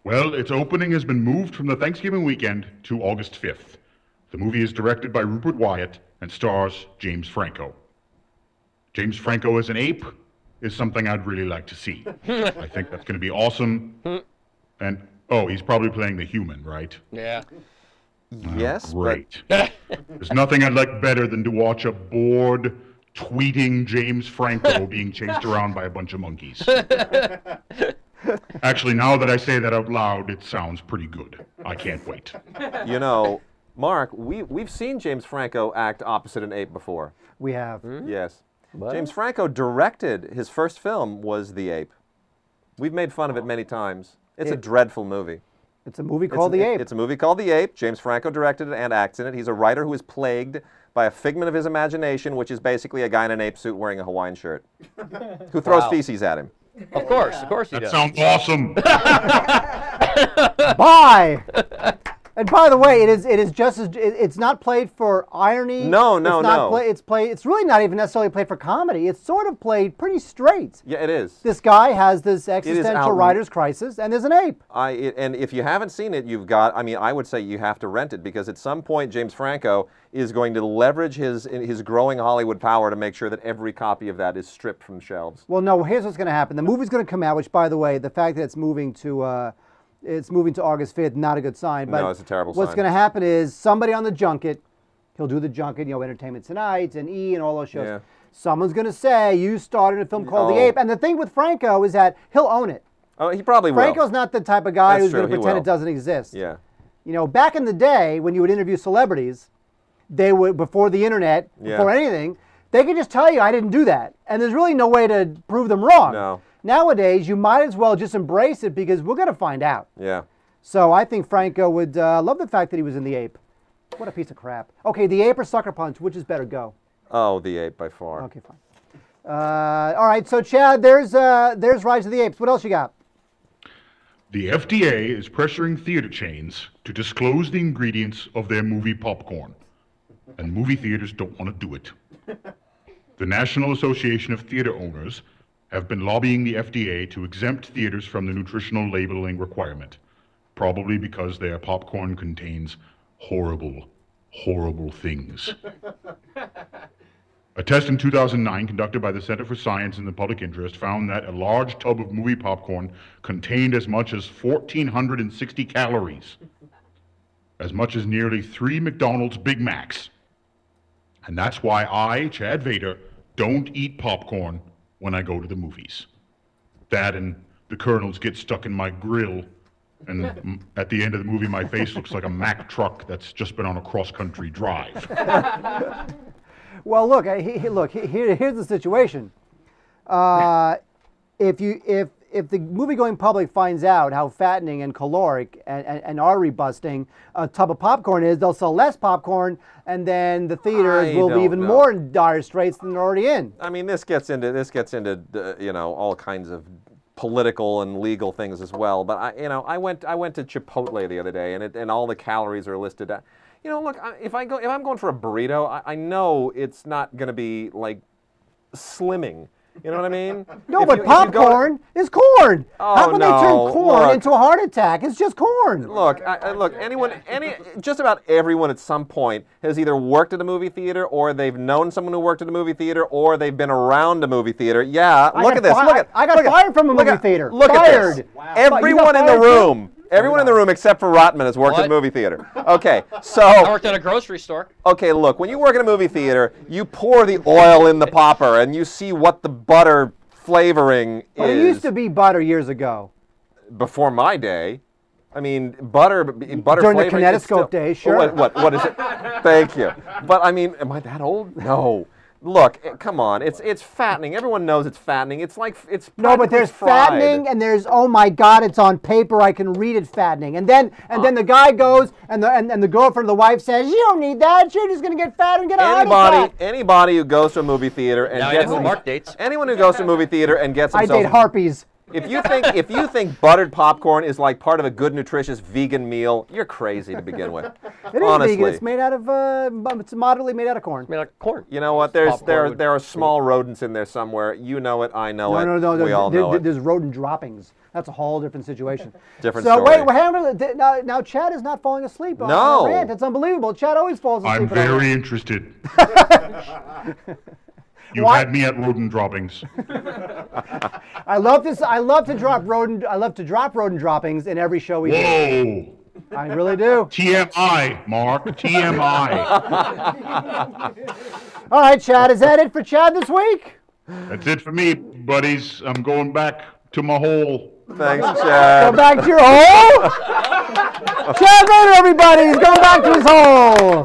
Speaker 8: Well, its opening has been moved from the Thanksgiving weekend to August 5th. The movie is directed by Rupert Wyatt and stars James Franco. James Franco as an ape is something I'd really like to see. I think that's going to be awesome. And, oh, he's probably playing the human, right?
Speaker 2: Yeah.
Speaker 3: Yes,
Speaker 8: great. There's nothing I'd like better than to watch a bored, tweeting James Franco being chased around by a bunch of monkeys. Actually, now that I say that out loud, it sounds pretty good. I can't wait.
Speaker 3: You know, Mark, we've seen James Franco act opposite an ape before.
Speaker 1: We have.
Speaker 3: Yes.
Speaker 2: What?
Speaker 3: James Franco directed, his first film was The Ape. We've made fun of it many times. It's a dreadful movie.
Speaker 1: It's a movie called The Ape.
Speaker 3: It's a movie called The Ape. James Franco directed it and acts in it. He's a writer who is plagued by a figment of his imagination, which is basically a guy in an ape suit wearing a Hawaiian shirt, who throws feces at him.
Speaker 2: Of course he does.
Speaker 8: That sounds awesome.
Speaker 1: Bye. And by the way, it is just as it's not played for irony.
Speaker 3: No.
Speaker 1: It's really not even necessarily played for comedy. It's sort of played pretty straight.
Speaker 3: Yeah, it is.
Speaker 1: This guy has this existential writer's crisis, and there's an ape.
Speaker 3: And if you haven't seen it, I would say you have to rent it, because at some point James Franco is going to leverage his growing Hollywood power to make sure that every copy of that is stripped from shelves.
Speaker 1: Well, no. Here's what's going to happen. The movie's going to come out. Which, by the way, the fact that it's moving to August 5th, not a good sign. But
Speaker 3: no, it's a terrible sign.
Speaker 1: What's going to happen is somebody on the junket, he'll do the junket, Entertainment Tonight and E! And all those shows. Yeah. Someone's going to say, you started a film called The Ape. And the thing with Franco is that he'll own it.
Speaker 3: Oh, he probably will.
Speaker 1: Franco's not the type of guy who's going to pretend it doesn't exist.
Speaker 3: Yeah.
Speaker 1: Back in the day, when you would interview celebrities, they would, before the internet, before anything, they could just tell you, I didn't do that. And there's really no way to prove them wrong.
Speaker 3: No.
Speaker 1: Nowadays, you might as well just embrace it, because we're going to find out.
Speaker 3: Yeah.
Speaker 1: So I think Franco would love the fact that he was in The Ape. What a piece of crap. Okay, The Ape or Sucker Punch, which is better? Go.
Speaker 3: Oh, The Ape by far.
Speaker 1: Okay, fine. All right, so Chad, there's Rise of the Apes. What else you got?
Speaker 8: The FDA is pressuring theater chains to disclose the ingredients of their movie popcorn, and movie theaters don't want to do it. The National Association of Theater Owners have been lobbying the FDA to exempt theaters from the nutritional labeling requirement, probably because their popcorn contains horrible, horrible things. A test in 2009 conducted by the Center for Science and the Public Interest found that a large tub of movie popcorn contained as much as 1,460 calories, as much as nearly 3 McDonald's Big Macs. And that's why I, Chad Vader, don't eat popcorn when I go to the movies. That and the kernels get stuck in my grill, and at the end of the movie my face looks like a Mack truck that's just been on a cross-country drive.
Speaker 1: Well, look, here's the situation. If the movie-going public finds out how fattening and caloric and artery busting a tub of popcorn is, they'll sell less popcorn, and then the theaters will be even more in dire straits than they're already in.
Speaker 3: I mean, this gets into all kinds of political and legal things as well. But I went to Chipotle the other day, and all the calories are listed. Look, if I'm going for a burrito, I know it's not going to be like slimming. You know what I mean?
Speaker 1: No, but popcorn is corn.
Speaker 3: Oh,
Speaker 1: how can they turn corn into a heart attack? It's just corn.
Speaker 3: Look, just about everyone at some point has either worked at a movie theater, or they've known someone who worked at a movie theater, or they've been around a movie theater. Yeah, look at this.
Speaker 1: I got fired from a movie theater.
Speaker 3: Look at this. Wow. Everyone in the room. Everyone in the room except for Rotman has worked at a movie theater. Okay, so...
Speaker 2: I worked at a grocery store.
Speaker 3: Okay, look, when you work at a movie theater, you pour the oil in the popper, and you see what the butter flavoring is.
Speaker 1: But it used to be butter years ago.
Speaker 3: Before my day. I mean, butter
Speaker 1: during
Speaker 3: flavoring...
Speaker 1: the kinetoscope days, sure.
Speaker 3: What is it? Thank you. But, I mean, am I that old? No. Look, come on, it's fattening. Everyone knows it's fattening. It's
Speaker 1: no, but there's
Speaker 3: fried.
Speaker 1: Fattening, and there's, oh my God, it's on paper. I can read it fattening. And then the guy goes, and the girlfriend, the wife says, you don't need that. You're just gonna get fat and get a heart attack.
Speaker 3: Anybody who goes to a movie theater and
Speaker 2: now
Speaker 3: gets
Speaker 2: Mark dates.
Speaker 3: Anyone who goes to a movie theater and gets
Speaker 1: I date harpies.
Speaker 3: If you think buttered popcorn is like part of a good, nutritious vegan meal, you're crazy to begin with.
Speaker 1: It is
Speaker 3: Honestly.
Speaker 1: vegan. It's made out of, it's moderately made out of corn.
Speaker 2: Made out of corn.
Speaker 3: You know what? There are small rodents in there somewhere. You know it. I know it.
Speaker 1: No.
Speaker 3: We all know it.
Speaker 1: There's rodent droppings. That's a whole different situation.
Speaker 3: Different
Speaker 1: so
Speaker 3: story.
Speaker 1: wait, now Chad is not falling asleep on
Speaker 3: No.
Speaker 1: the rant. It's unbelievable. Chad always falls asleep.
Speaker 8: I'm very interested. You
Speaker 1: Why-
Speaker 8: had me at rodent droppings.
Speaker 1: I love this. I love to drop rodent droppings in every show we do.
Speaker 8: Whoa!
Speaker 1: I really do.
Speaker 8: TMI, Mark. TMI.
Speaker 1: All right, Chad. Is that it for Chad this week?
Speaker 8: That's it for me, buddies. I'm going back to my hole.
Speaker 3: Thanks, Chad.
Speaker 1: Go back to your hole. Chad Vader, everybody. He's going back to his hole.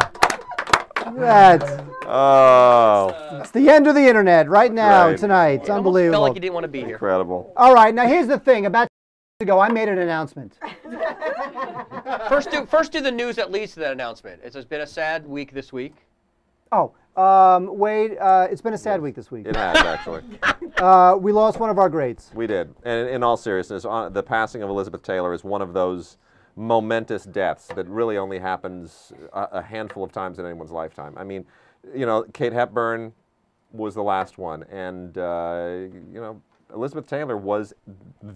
Speaker 1: It's the end of the internet right now,
Speaker 3: Right.
Speaker 1: tonight. It's unbelievable.
Speaker 2: Felt like you didn't want to be here.
Speaker 3: Incredible.
Speaker 1: All right, now here's the thing. About 2 ago, I made an announcement.
Speaker 2: First do the news that leads to that announcement. It's been a sad week this week.
Speaker 1: Oh, Wade, it's been a sad week this week.
Speaker 3: It has, actually.
Speaker 1: We lost one of our greats.
Speaker 3: We did. And in all seriousness, the passing of Elizabeth Taylor is one of those momentous deaths that really only happens a handful of times in anyone's lifetime. I mean, you know, Kate Hepburn was the last one. And, you know, Elizabeth Taylor was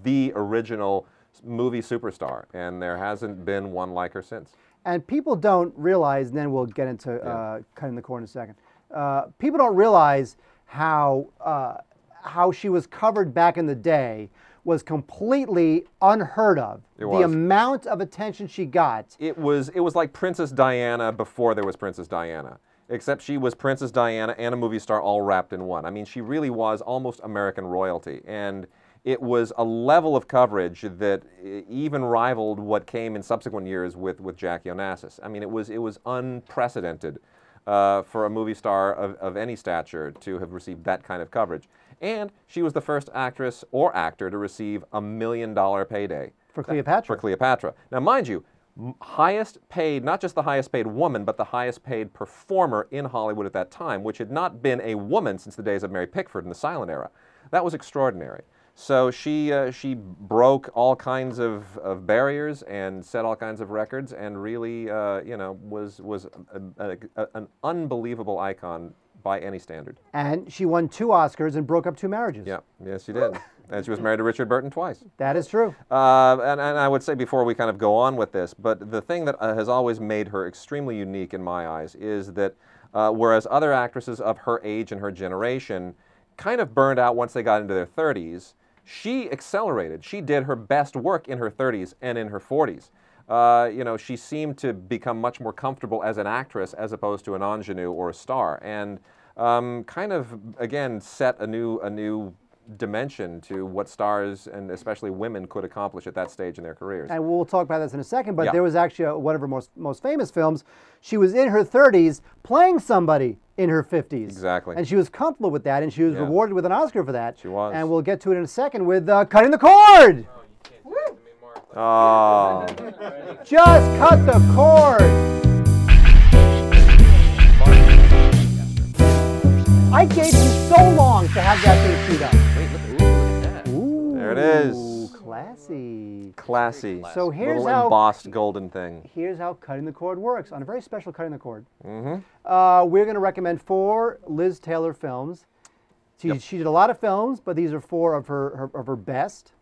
Speaker 3: the original movie superstar. And there hasn't been one like her since.
Speaker 1: And people don't realize, and then we'll get into cutting the cord in a second. People don't realize how she was covered back in the day was completely unheard of.
Speaker 3: It was.
Speaker 1: The amount of attention she got.
Speaker 3: It was like Princess Diana before there was Princess Diana. Except she was Princess Diana and a movie star all wrapped in one. I mean, she really was almost American royalty. And it was a level of coverage that even rivaled what came in subsequent years with Jackie Onassis. I mean, it was unprecedented for a movie star of any stature to have received that kind of coverage. And she was the first actress or actor to receive $1 million payday.
Speaker 1: For Cleopatra.
Speaker 3: For Cleopatra. Now, mind you, highest paid, not just the highest paid woman, but the highest paid performer in Hollywood at that time, which had not been a woman since the days of Mary Pickford in the silent era. That was extraordinary. So she broke all kinds of barriers and set all kinds of records, and really, you know, was an unbelievable icon by any standard.
Speaker 1: And she won 2 Oscars and broke up 2 marriages.
Speaker 3: Yeah, yes, she did. And she was married to Richard Burton twice.
Speaker 1: That is true.
Speaker 3: And I would say before we kind of go on with this, but the thing that has always made her extremely unique in my eyes is that whereas other actresses of her age and her generation kind of burned out once they got into their 30s, she accelerated. She did her best work in her 30s and in her 40s. You know, she seemed to become much more comfortable as an actress as opposed to an ingenue or a star, and kind of again set a new dimension to what stars and especially women could accomplish at that stage in their careers.
Speaker 1: And we'll talk about this in a second, but
Speaker 3: Yeah.
Speaker 1: there was actually one of her most famous films. She was in her 30s playing somebody in her 50s.
Speaker 3: Exactly.
Speaker 1: And she was comfortable with that, and she was
Speaker 3: Yeah.
Speaker 1: rewarded with an Oscar for that.
Speaker 3: She was.
Speaker 1: And we'll get to it in a second with Cutting the Cord.
Speaker 3: Oh.
Speaker 1: Just cut the cord. I gave you so long to have that thing queued up.
Speaker 2: Wait, look at that.
Speaker 1: Ooh,
Speaker 3: There it is.
Speaker 1: Classy.
Speaker 3: Classy.
Speaker 1: So here's
Speaker 3: little
Speaker 1: how
Speaker 3: embossed golden thing.
Speaker 1: Here's how Cutting the Cord works on a very special Cutting the Cord.
Speaker 3: Mm-hmm.
Speaker 1: We're going to recommend 4 Liz Taylor films. She did a lot of films, but these are 4 of her best.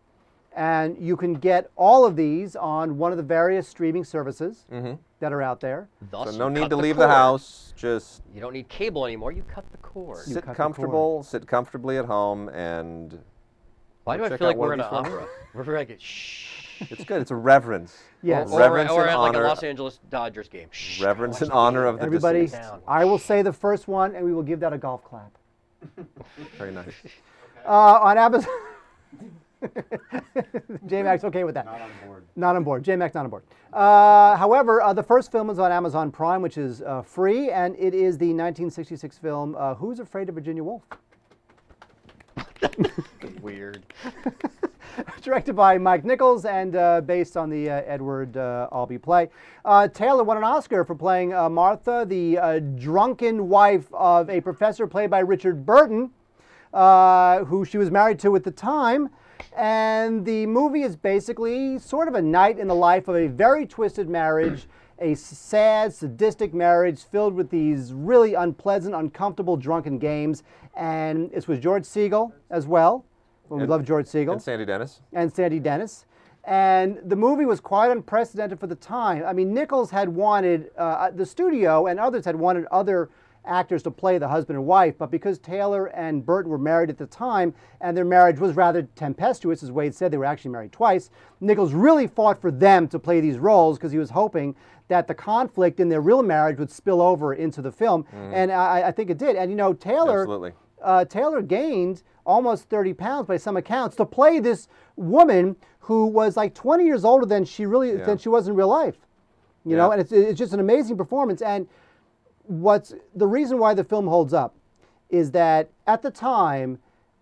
Speaker 1: And you can get all of these on one of the various streaming services that are out there.
Speaker 2: Thus,
Speaker 3: So no
Speaker 2: you
Speaker 3: need
Speaker 2: cut
Speaker 3: to
Speaker 2: the
Speaker 3: leave the
Speaker 2: cord.
Speaker 3: house. Just
Speaker 2: You don't need cable anymore. You cut the cord.
Speaker 3: sit
Speaker 1: cut the
Speaker 3: comfortable, sit comfortably at home, and
Speaker 2: Why do I
Speaker 3: check
Speaker 2: feel
Speaker 3: out
Speaker 2: like
Speaker 3: one
Speaker 2: we're
Speaker 3: of
Speaker 2: in an
Speaker 3: these films.
Speaker 2: opera? We're like, shh.
Speaker 3: It's good. It's a reverence.
Speaker 1: Yes.
Speaker 3: Reverence
Speaker 2: or
Speaker 3: and
Speaker 2: at like a
Speaker 3: honor.
Speaker 2: Los Angeles Dodgers game. Shh,
Speaker 3: Reverence
Speaker 2: watch
Speaker 3: and
Speaker 2: the
Speaker 3: honor
Speaker 2: game.
Speaker 3: of the
Speaker 1: Everybody,
Speaker 3: deceased.
Speaker 1: I will say the first one, and we will give that a golf clap.
Speaker 3: Very nice.
Speaker 1: On Amazon. J-Mac's okay with that.
Speaker 4: Not on board.
Speaker 1: Not on board. J-Mac's not on board. However, the first film is on Amazon Prime, which is free, and it is the 1966 film Who's Afraid of Virginia Woolf?
Speaker 2: Weird.
Speaker 1: Directed by Mike Nichols and based on the Edward Albee play. Taylor won an Oscar for playing Martha, the drunken wife of a professor played by Richard Burton, who she was married to at the time. And the movie is basically sort of a night in the life of a very twisted marriage, a sad, sadistic marriage filled with these really unpleasant, uncomfortable, drunken games. And it's with George Segal as well. Well, we love George Segal.
Speaker 3: And Sandy Dennis.
Speaker 1: And Sandy Dennis. And the movie was quite unprecedented for the time. I mean, Nichols had wanted, the studio and others had wanted other actors to play the husband and wife, but because Taylor and Burton were married at the time, and their marriage was rather tempestuous, as Wade said, they were actually married twice, Nichols really fought for them to play these roles because he was hoping that the conflict in their real marriage would spill over into the film, and I think it did. And you know, Taylor gained almost 30 pounds by some accounts to play this woman who was like 20 years older than she was in real life. You know, and it's just an amazing performance. And the reason why the film holds up is that at the time,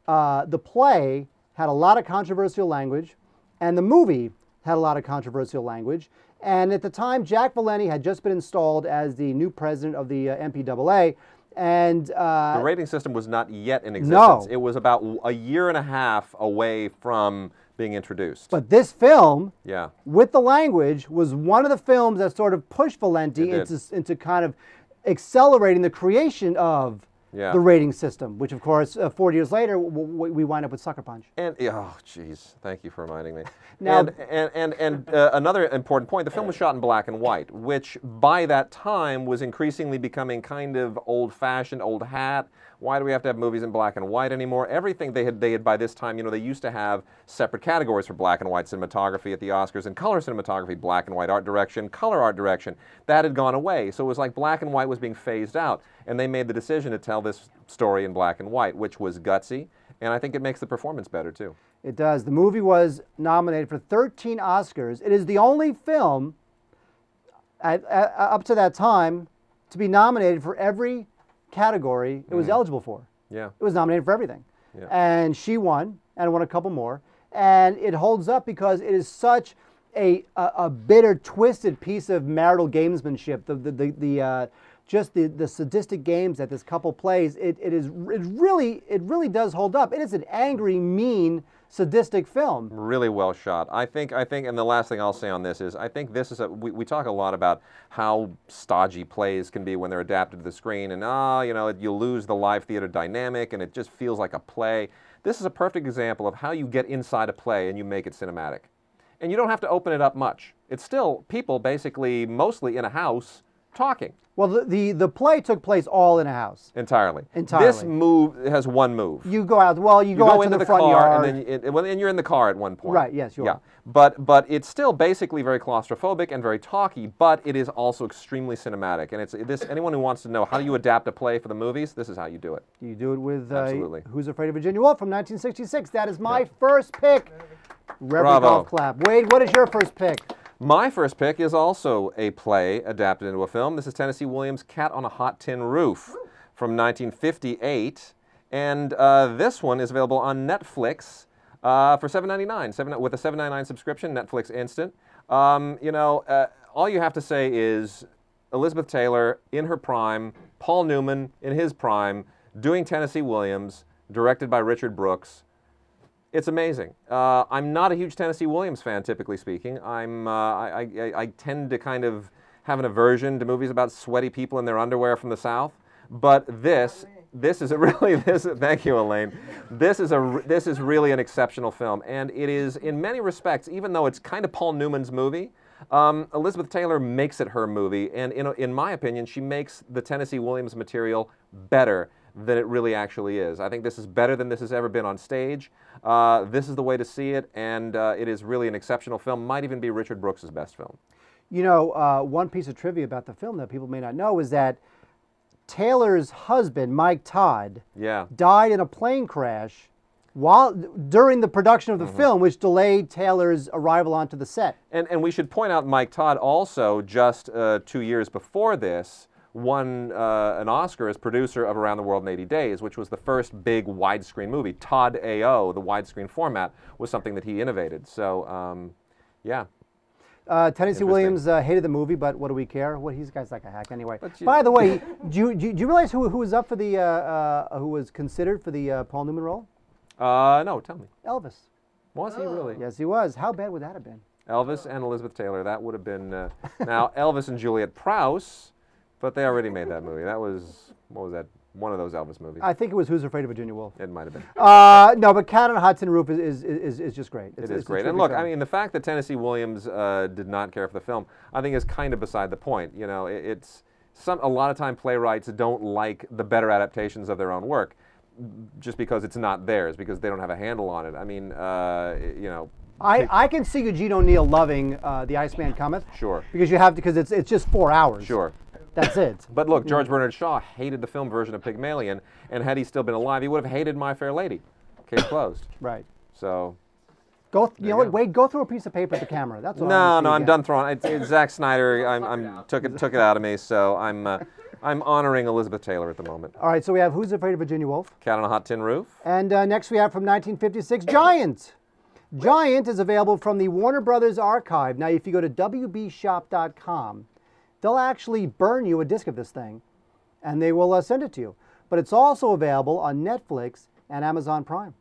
Speaker 1: the play had a lot of controversial language, and the movie had a lot of controversial language. And at the time, Jack Valenti had just been installed as the new president of the MPAA. And
Speaker 3: the rating system was not yet in existence.
Speaker 1: No.
Speaker 3: It was about a year and a half away from being introduced.
Speaker 1: But this film, with the language, was one of the films that sort of pushed Valenti into kind of accelerating the creation of the rating system, which of course 40 years later we wind up with Sucker Punch.
Speaker 3: And oh, jeez, thank you for reminding me.
Speaker 1: Now,
Speaker 3: and another important point: the film was shot in black and white, which by that time was increasingly becoming kind of old-fashioned, old hat. Why do we have to have movies in black and white anymore? Everything they had by this time, you know, they used to have separate categories for black and white cinematography at the Oscars and color cinematography, black and white art direction, color art direction. That had gone away, so it was like black and white was being phased out, and they made the decision to tell this story in black and white, which was gutsy, and I think it makes the performance better too.
Speaker 1: It does. The movie was nominated for 13 Oscars. It is the only film up to that time to be nominated for every category it was eligible for.
Speaker 3: Yeah.
Speaker 1: It was nominated for everything.
Speaker 3: Yeah.
Speaker 1: And she won, and won a couple more. And it holds up because it is such a bitter, twisted piece of marital gamesmanship. Just the sadistic games that this couple plays. It really does hold up. It is an angry, mean, sadistic film.
Speaker 3: Really well shot. I think, and the last thing I'll say on this is, I think this is we talk a lot about how stodgy plays can be when they're adapted to the screen, and you know, you lose the live theater dynamic, and it just feels like a play. This is a perfect example of how you get inside a play and you make it cinematic. And you don't have to open it up much. It's still people basically, mostly in a house, talking.
Speaker 1: Well, the play took place all in a house.
Speaker 3: Entirely.
Speaker 1: Entirely.
Speaker 3: This move has one move.
Speaker 1: You go out. Well, you go out
Speaker 3: into
Speaker 1: the front
Speaker 3: car,
Speaker 1: yard,
Speaker 3: and you're in the car at one point.
Speaker 1: Right. Yes, you are.
Speaker 3: But it's still basically very claustrophobic and very talky. But it is also extremely cinematic. And it's this. Anyone who wants to know how do you adapt a play for the movies, this is how you do it.
Speaker 1: You do it with
Speaker 3: Absolutely.
Speaker 1: Who's Afraid of Virginia Woolf from 1966. That is my first pick. Reverend
Speaker 3: Bravo.
Speaker 1: golf clap. Wade, what is your first pick?
Speaker 3: My first pick is also a play adapted into a film. This is Tennessee Williams' Cat on a Hot Tin Roof from 1958. And this one is available on Netflix for $7.99 with a $7.99 subscription, Netflix Instant. You know, all you have to say is Elizabeth Taylor in her prime, Paul Newman in his prime, doing Tennessee Williams, directed by Richard Brooks. It's amazing. I'm not a huge Tennessee Williams fan, typically speaking. I tend to kind of have an aversion to movies about sweaty people in their underwear from the South. But this is a really thank you, Elaine. This is really an exceptional film, and it is in many respects, even though it's kind of Paul Newman's movie, Elizabeth Taylor makes it her movie, and in my opinion, she makes the Tennessee Williams material better than it really actually is. I think this is better than this has ever been on stage. This is the way to see it, and it is really an exceptional film. Might even be Richard Brooks' best film.
Speaker 1: You know, one piece of trivia about the film that people may not know is that Taylor's husband, Mike Todd, died in a plane crash during the production of the film, which delayed Taylor's arrival onto the set.
Speaker 3: And we should point out Mike Todd also, just 2 years before this, won an Oscar as producer of Around the World in 80 Days, which was the first big widescreen movie. Todd AO, the widescreen format, was something that he innovated. So, yeah.
Speaker 1: Tennessee Williams hated the movie, but what do we care? What he's guy's like a hack anyway. By the way, do you realize who was up for the who was considered for the Paul Newman role?
Speaker 3: No, tell me.
Speaker 1: Elvis.
Speaker 3: Was he really?
Speaker 1: Yes, he was. How bad would that have been?
Speaker 3: Elvis and Elizabeth Taylor. That would have been now Elvis and Juliet Prowse, but they already made that movie. That was what was that? One of those Elvis movies.
Speaker 1: I think it was Who's Afraid of Virginia Woolf.
Speaker 3: It might have been.
Speaker 1: No, but Cat on a Hudson Roof is just great.
Speaker 3: It is great. And look, I mean, the fact that Tennessee Williams did not care for the film, I think, is kind of beside the point. You know, it's a lot of time playwrights don't like the better adaptations of their own work, just because it's not theirs, because they don't have a handle on it. I mean, you know.
Speaker 1: I can see Eugene O'Neill loving The Iceman Cometh.
Speaker 3: Sure.
Speaker 1: Because you have to, because it's just 4 hours.
Speaker 3: Sure.
Speaker 1: That's it.
Speaker 3: But look, George Bernard Shaw hated the film version of Pygmalion, and had he still been alive, he would have hated My Fair Lady. Case closed.
Speaker 1: Right.
Speaker 3: So.
Speaker 1: You know what, Wade, go through a piece of paper at the camera. That's all.
Speaker 3: No, I'm done throwing. It's Zack Snyder. Took it out of me. So I'm honoring Elizabeth Taylor at the moment.
Speaker 1: All right. So we have Who's Afraid of Virginia Woolf?
Speaker 3: Cat on a Hot Tin Roof.
Speaker 1: And next we have from 1956, Giant. Giant is available from the Warner Brothers archive. Now, if you go to wbshop.com, they'll actually burn you a disc of this thing, and they will send it to you. But it's also available on Netflix and Amazon Prime,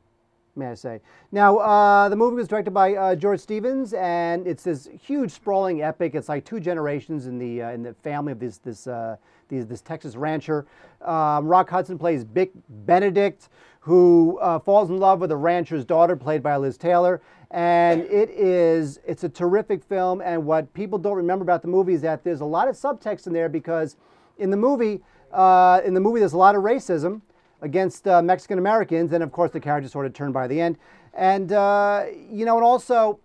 Speaker 1: may I say. Now, the movie was directed by George Stevens, and it's this huge, sprawling epic. It's like 2 generations in the family of this Texas rancher. Rock Hudson plays Bick Benedict, who falls in love with a rancher's daughter, played by Liz Taylor. And it's a terrific film. And what people don't remember about the movie is that there's a lot of subtext in there, because in the movie there's a lot of racism against Mexican Americans, and of course the character sort of turned by the end. And you know, and also,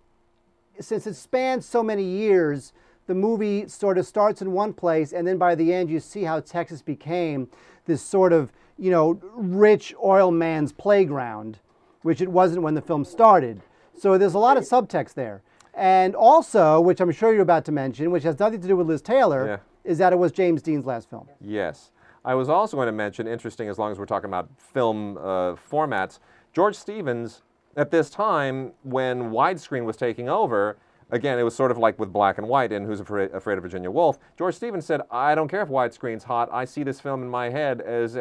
Speaker 1: since it spans so many years, the movie sort of starts in one place, and then by the end you see how Texas became this sort of, you know, rich oil man's playground, which it wasn't when the film started. So there's a lot of subtext there. And also, which I'm sure you're about to mention, which has nothing to do with Liz Taylor, is that it was James Dean's last film.
Speaker 3: Yes. I was also going to mention, interesting as long as we're talking about film formats, George Stevens, at this time when widescreen was taking over, again, it was sort of like with black and white in Who's Afraid of Virginia Woolf. George Stevens said, I don't care if widescreen's hot, I see this film in my head as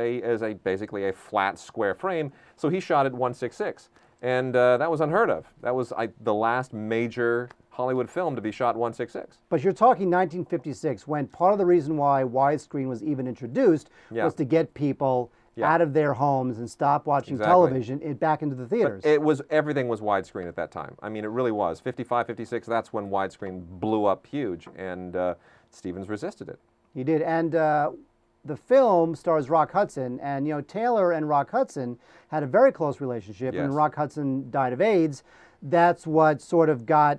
Speaker 3: basically a flat square frame, so he shot it 1:6:6. And that was unheard of. That was the last major Hollywood film to be shot 1:6:6.
Speaker 1: But you're talking 1956, when part of the reason why widescreen was even introduced was to get people out of their homes and stop watching television back into the theaters.
Speaker 3: But everything was widescreen at that time. I mean, it really was. 55, 56, that's when widescreen blew up huge, and Stevens resisted it.
Speaker 1: He did, and the film stars Rock Hudson, and you know, Taylor and Rock Hudson had a very close relationship. And when Rock Hudson died of AIDS, that's what sort of got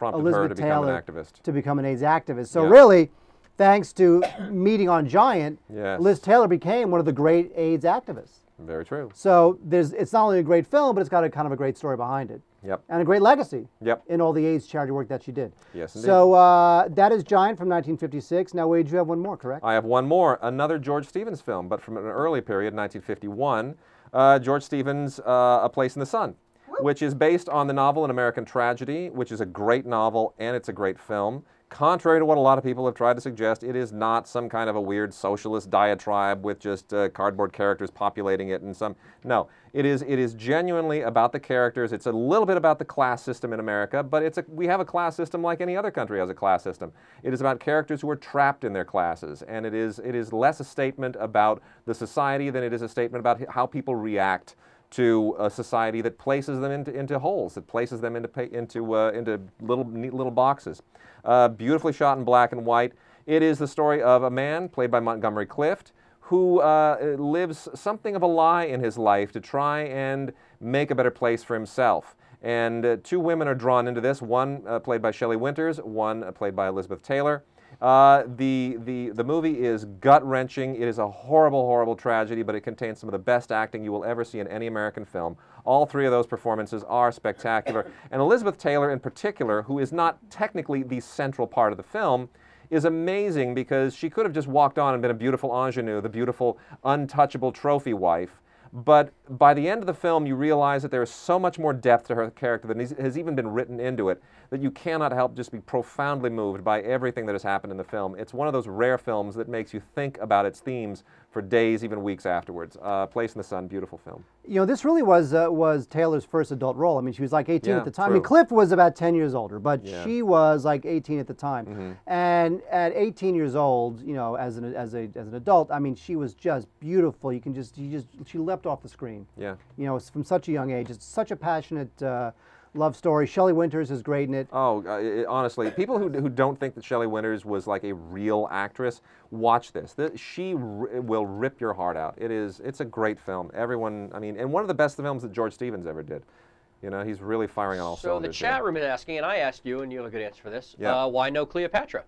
Speaker 1: Elizabeth Taylor to become an AIDS activist. So really, thanks to meeting on Giant, Liz Taylor became one of the great AIDS activists.
Speaker 3: Very true.
Speaker 1: So it's not only a great film, but it's got a kind of a great story behind it.
Speaker 3: Yep.
Speaker 1: And a great legacy in all the AIDS charity work that she did. Yes, indeed. So that is Giant from 1956. Now, Wade, you have one more, correct?
Speaker 3: I have one more. Another George Stevens film, but from an early period, 1951. George Stevens' A Place in the Sun, which is based on the novel An American Tragedy, which is a great novel and it's a great film. Contrary to what a lot of people have tried to suggest, it is not some kind of a weird socialist diatribe with just cardboard characters populating it and some. No, it is genuinely about the characters. It's a little bit about the class system in America, but we have a class system like any other country has a class system. It is about characters who are trapped in their classes, and it is less a statement about the society than it is a statement about how people react to a society that places them into holes, that places them into neat little boxes. Beautifully shot in black and white. It is the story of a man, played by Montgomery Clift, who lives something of a lie in his life to try and make a better place for himself. And 2 women are drawn into this, one played by Shelley Winters, one played by Elizabeth Taylor. The movie is gut-wrenching. It is a horrible, horrible tragedy, but it contains some of the best acting you will ever see in any American film. All 3 of those performances are spectacular. And Elizabeth Taylor in particular, who is not technically the central part of the film, is amazing because she could have just walked on and been a beautiful ingenue, the beautiful, untouchable trophy wife. But by the end of the film, you realize that there is so much more depth to her character than has even been written into it, that you cannot help just be profoundly moved by everything that has happened in the film. It's one of those rare films that makes you think about its themes for days, even weeks afterwards. Place in the Sun, beautiful film.
Speaker 1: You know, this really was Taylor's first adult role. I mean, she was like 18
Speaker 3: Yeah,
Speaker 1: at the time.
Speaker 3: true.
Speaker 1: I mean, Cliff was about 10 years older, but
Speaker 3: Yeah.
Speaker 1: she was like 18 at the time.
Speaker 3: Mm-hmm.
Speaker 1: And at 18 years old, you know, as an adult, I mean, she was just beautiful. She leapt off the screen.
Speaker 3: Yeah.
Speaker 1: You know, from such a young age. It's such a passionate love story. Shelley Winters is great in it.
Speaker 3: Oh, honestly, people who don't think that Shelley Winters was like a real actress, watch this. She will rip your heart out. It's a great film. Everyone, I mean, and one of the best films that George Stevens ever did. You know, he's really firing on all
Speaker 2: So the
Speaker 3: cylinders.
Speaker 2: chat room is asking, and I asked you, and you have a good answer for this.
Speaker 3: Yeah.
Speaker 2: Why no Cleopatra?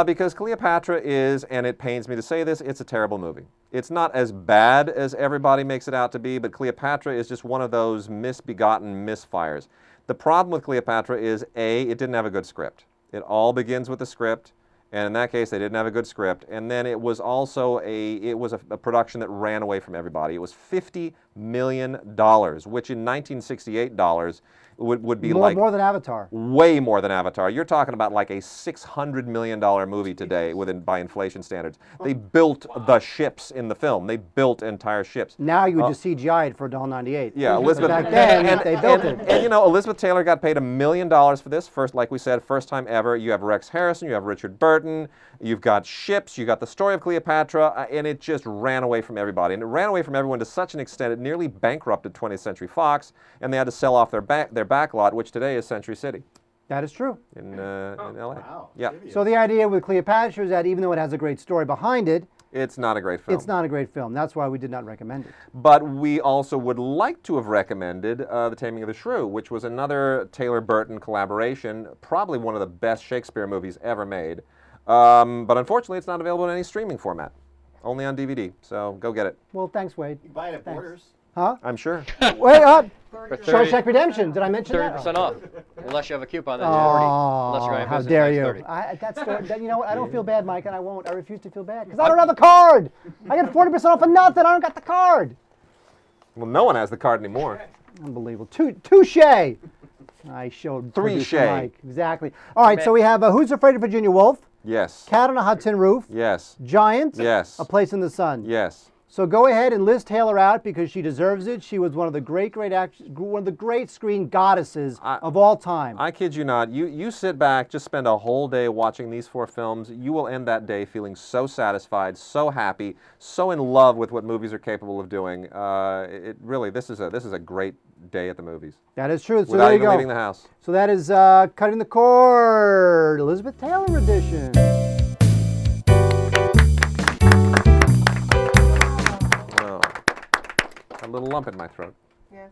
Speaker 3: Because Cleopatra is, and it pains me to say this, it's a terrible movie. It's not as bad as everybody makes it out to be, but Cleopatra is just one of those misbegotten misfires. The problem with Cleopatra is, A, it didn't have a good script. It all begins with the script, and in that case, they didn't have a good script. And then it was also a production that ran away from everybody. It was $50 million, which in 1968 dollars would be like
Speaker 1: more than Avatar.
Speaker 3: Way more than Avatar. You're talking about like a $600 million movie today by inflation standards. They built the ships in the film. They built entire ships.
Speaker 1: Now you would just CGI it for $1.98.
Speaker 3: Yeah, Elizabeth.
Speaker 1: Back then, they built it.
Speaker 3: And you know, Elizabeth Taylor got paid $1 million for this. First, like we said, first time ever. You have Rex Harrison, you have Richard Burton, you've got ships, you got the story of Cleopatra, and it just ran away from everybody. And it ran away from everyone to such an extent it nearly bankrupted 20th Century Fox, and they had to sell off their back lot, which today is Century City.
Speaker 1: That is true.
Speaker 3: In L.A.
Speaker 4: Wow.
Speaker 3: Yeah.
Speaker 1: So the idea with Cleopatra is that even though it has a great story behind it,
Speaker 3: it's not a great film.
Speaker 1: It's not a great film. That's why we did not recommend it.
Speaker 3: But we also would like to have recommended The Taming of the Shrew, which was another Taylor-Burton collaboration, probably one of the best Shakespeare movies ever made. But unfortunately, it's not available in any streaming format. Only on DVD, so go get it.
Speaker 1: Well, thanks, Wade.
Speaker 4: You can buy it at Borders.
Speaker 1: Huh?
Speaker 3: I'm sure.
Speaker 1: Wait up!
Speaker 2: For 30
Speaker 1: Shawshank Redemption. Did I mention
Speaker 2: 30%
Speaker 1: that?
Speaker 2: off. Unless you have a coupon, then it's 40. Unless you're going
Speaker 1: How
Speaker 2: business,
Speaker 1: dare
Speaker 2: it's
Speaker 1: you?
Speaker 2: 30.
Speaker 1: You know what? I don't feel bad, Mike, and I won't. I refuse to feel bad. Because I don't have the card! I get 40% off of nothing. I don't got the card.
Speaker 3: Well, no one has the card anymore.
Speaker 1: Unbelievable. Touche! I showed producer Mike. Exactly. All right, so we have Who's Afraid of Virginia Woolf?
Speaker 3: Yes.
Speaker 1: Cat on a Hot Tin Roof?
Speaker 3: Yes.
Speaker 1: Giant?
Speaker 3: Yes.
Speaker 1: A Place in the Sun?
Speaker 3: Yes.
Speaker 1: So go ahead and list Taylor out because she deserves it. She was one of the great one of the great screen goddesses of all time.
Speaker 3: I kid you not. You sit back, just spend a whole day watching these 4 films. You will end that day feeling so satisfied, so happy, so in love with what movies are capable of doing. It really, this is a great day at the movies.
Speaker 1: That is true. So
Speaker 3: without
Speaker 1: there you
Speaker 3: even
Speaker 1: go.
Speaker 3: leaving the house.
Speaker 1: So that is Cutting the Cord, Elizabeth Taylor edition.
Speaker 3: A little lump in my throat.
Speaker 7: Yes.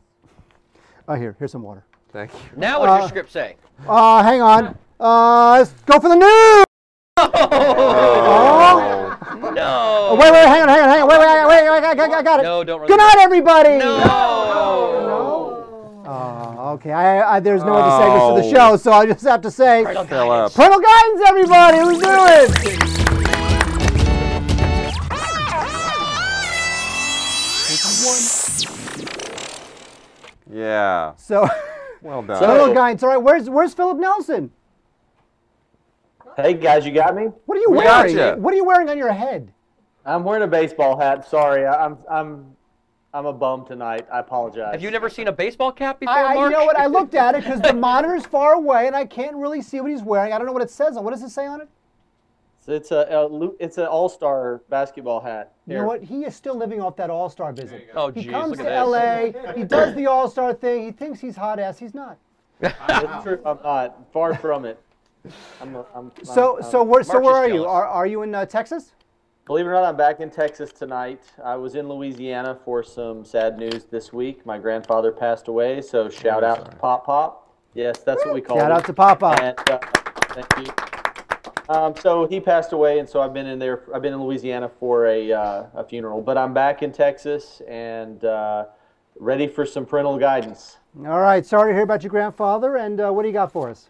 Speaker 1: Oh, here's some water.
Speaker 3: Thank you.
Speaker 2: Now what does your script say?
Speaker 1: Hang on. Let's go for the news!
Speaker 2: No.
Speaker 1: Wait, hang on. Wait, I got it.
Speaker 2: No, don't really.
Speaker 1: Good night, everybody!
Speaker 2: No.
Speaker 1: Okay, there's no other segments to the show, so I just have to say,
Speaker 2: Parental guidance.
Speaker 1: Parental guidance, everybody! Let's do it!
Speaker 3: Yeah.
Speaker 1: So,
Speaker 3: well done.
Speaker 1: parental guidance. All right, where's Philip Nelson?
Speaker 14: Hey guys, you got me?
Speaker 1: What are you wearing? What are you wearing on your head?
Speaker 14: I'm wearing a baseball hat. Sorry, I'm a bum tonight. I apologize.
Speaker 2: Have you never seen a baseball cap before, Mark?
Speaker 1: You know what? I looked at it because the monitor's far away and I can't really see what he's wearing. I don't know what it says on. What does it say on it?
Speaker 14: It's an all-star basketball hat.
Speaker 1: You know what? He is still living off that all-star business.
Speaker 2: Oh,
Speaker 1: he
Speaker 2: geez,
Speaker 1: comes
Speaker 2: look
Speaker 1: to
Speaker 2: at
Speaker 1: LA. He does the all-star thing. He thinks he's hot ass. He's not.
Speaker 14: It's true. I'm not. Far from it.
Speaker 1: So where are you? Are you in Texas?
Speaker 14: Believe it or not, I'm back in Texas tonight. I was in Louisiana for some sad news this week. My grandfather passed away, so shout out to Pop Pop. Yes, that's what we call it.
Speaker 1: Shout out to Pop Pop.
Speaker 14: And, thank you. So he passed away, and so I've been in Louisiana for a funeral. But I'm back in Texas and ready for some parental guidance.
Speaker 1: All right. Sorry to hear about your grandfather. And what do you got for us?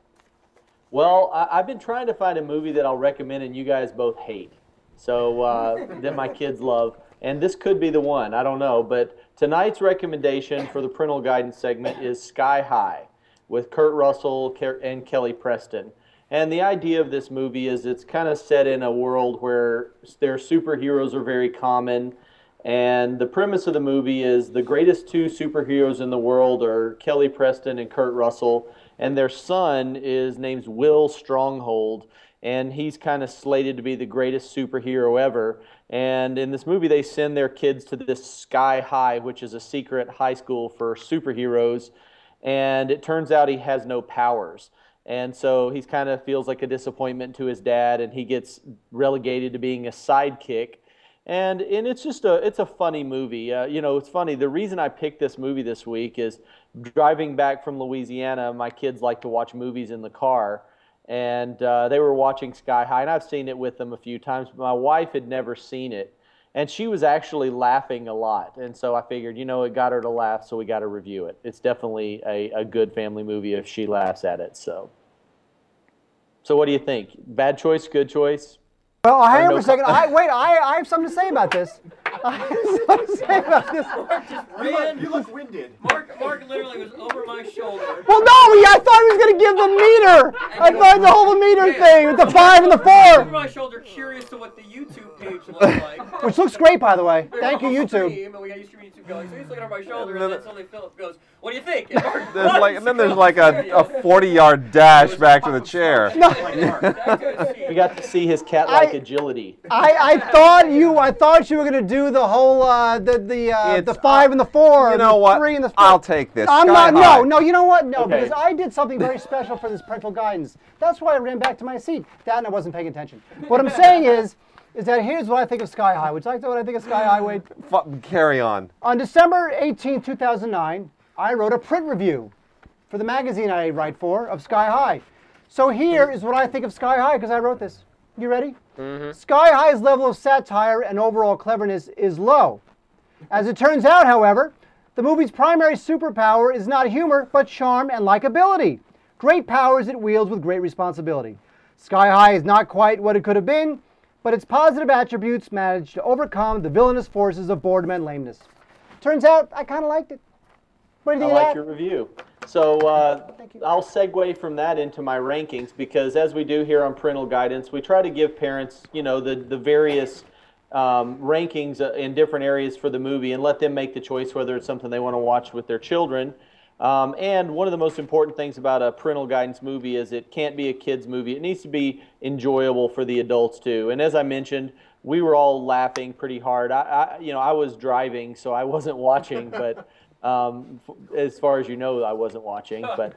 Speaker 14: Well, I've been trying to find a movie that I'll recommend and you guys both hate. So that my kids love. and this could be the one. I don't know, but tonight's recommendation for the parental guidance segment is Sky High with Kurt Russell and Kelly Preston. And the idea of this movie is it's kind of set in a world where their superheroes are very common. And the premise of the movie is the greatest two superheroes in the world are Kelly Preston and Kurt Russell. And their son is named Will Stronghold. And he's kind of slated to be the greatest superhero ever. And in this movie, they send their kids to this Sky High, which is a secret high school for superheroes. And it turns out he has no powers. And so he kind of feels like a disappointment to his dad, and he gets relegated to being a sidekick. And it's just it's a funny movie. You know, it's funny. The reason I picked this movie this week is driving back from Louisiana, my kids like to watch movies in the car. And they were watching Sky High, and I've seen it with them a few times, but my wife had never seen it. And she was actually laughing a lot. And so I figured, you know, it got her to laugh, so we got to review it. It's definitely a good family movie if she laughs at it. So what do you think? Bad choice, good choice?
Speaker 1: Well, hang on for a second. I have something to say about this. I have something to say about this.
Speaker 4: You look winded.
Speaker 2: Mark literally was over my shoulder.
Speaker 1: Well, no, I thought he was going to give the meter. I thought the whole meter thing with the 5 and the 4.
Speaker 2: Over my shoulder, curious to what the YouTube page looks like.
Speaker 1: Which looks great, by the way. Thank you, YouTube.
Speaker 2: And we got YouTube going. So he's looking over my shoulder, and then suddenly Philip goes, "What do you think?" And Mark
Speaker 3: there's like a 40-yard dash back to the chair.
Speaker 1: No.
Speaker 14: We got to see his cat-like agility.
Speaker 1: I thought you were going to do the whole the 5 and the 4.
Speaker 3: You know what?
Speaker 1: 3 and the 4.
Speaker 3: I'll take this.
Speaker 1: I'm
Speaker 3: Sky
Speaker 1: not.
Speaker 3: High.
Speaker 1: No. You know what? No,
Speaker 14: Okay.
Speaker 1: because I did something very special for this parental guidance. That's why I ran back to my seat. That and I wasn't paying attention. What I'm saying is that here's what I think of Sky High. Would you like to know what I think of Sky High, Wade?
Speaker 3: Carry on.
Speaker 1: On December 18, 2009, I wrote a print review for the magazine I write for of Sky High. So here is what I think of Sky High because I wrote this. You ready? Mm-hmm. Sky High's level of satire and overall cleverness is low. As it turns out, however, the movie's primary superpower is not humor, but charm and likability. Great powers it wields with great responsibility. Sky High is not quite what it could have been, but its positive attributes manage to overcome the villainous forces of boredom and lameness. Turns out, I kind of liked it. What do you think of that?
Speaker 14: I like your review. So I'll segue from that into my rankings because as we do here on Parental Guidance, we try to give parents, you know, the various rankings in different areas for the movie and let them make the choice whether it's something they want to watch with their children. And one of the most important things about a parental guidance movie is it can't be a kid's movie. It needs to be enjoyable for the adults too. And as I mentioned, we were all laughing pretty hard. I was driving, so I wasn't watching, but as far as you know, I wasn't watching. But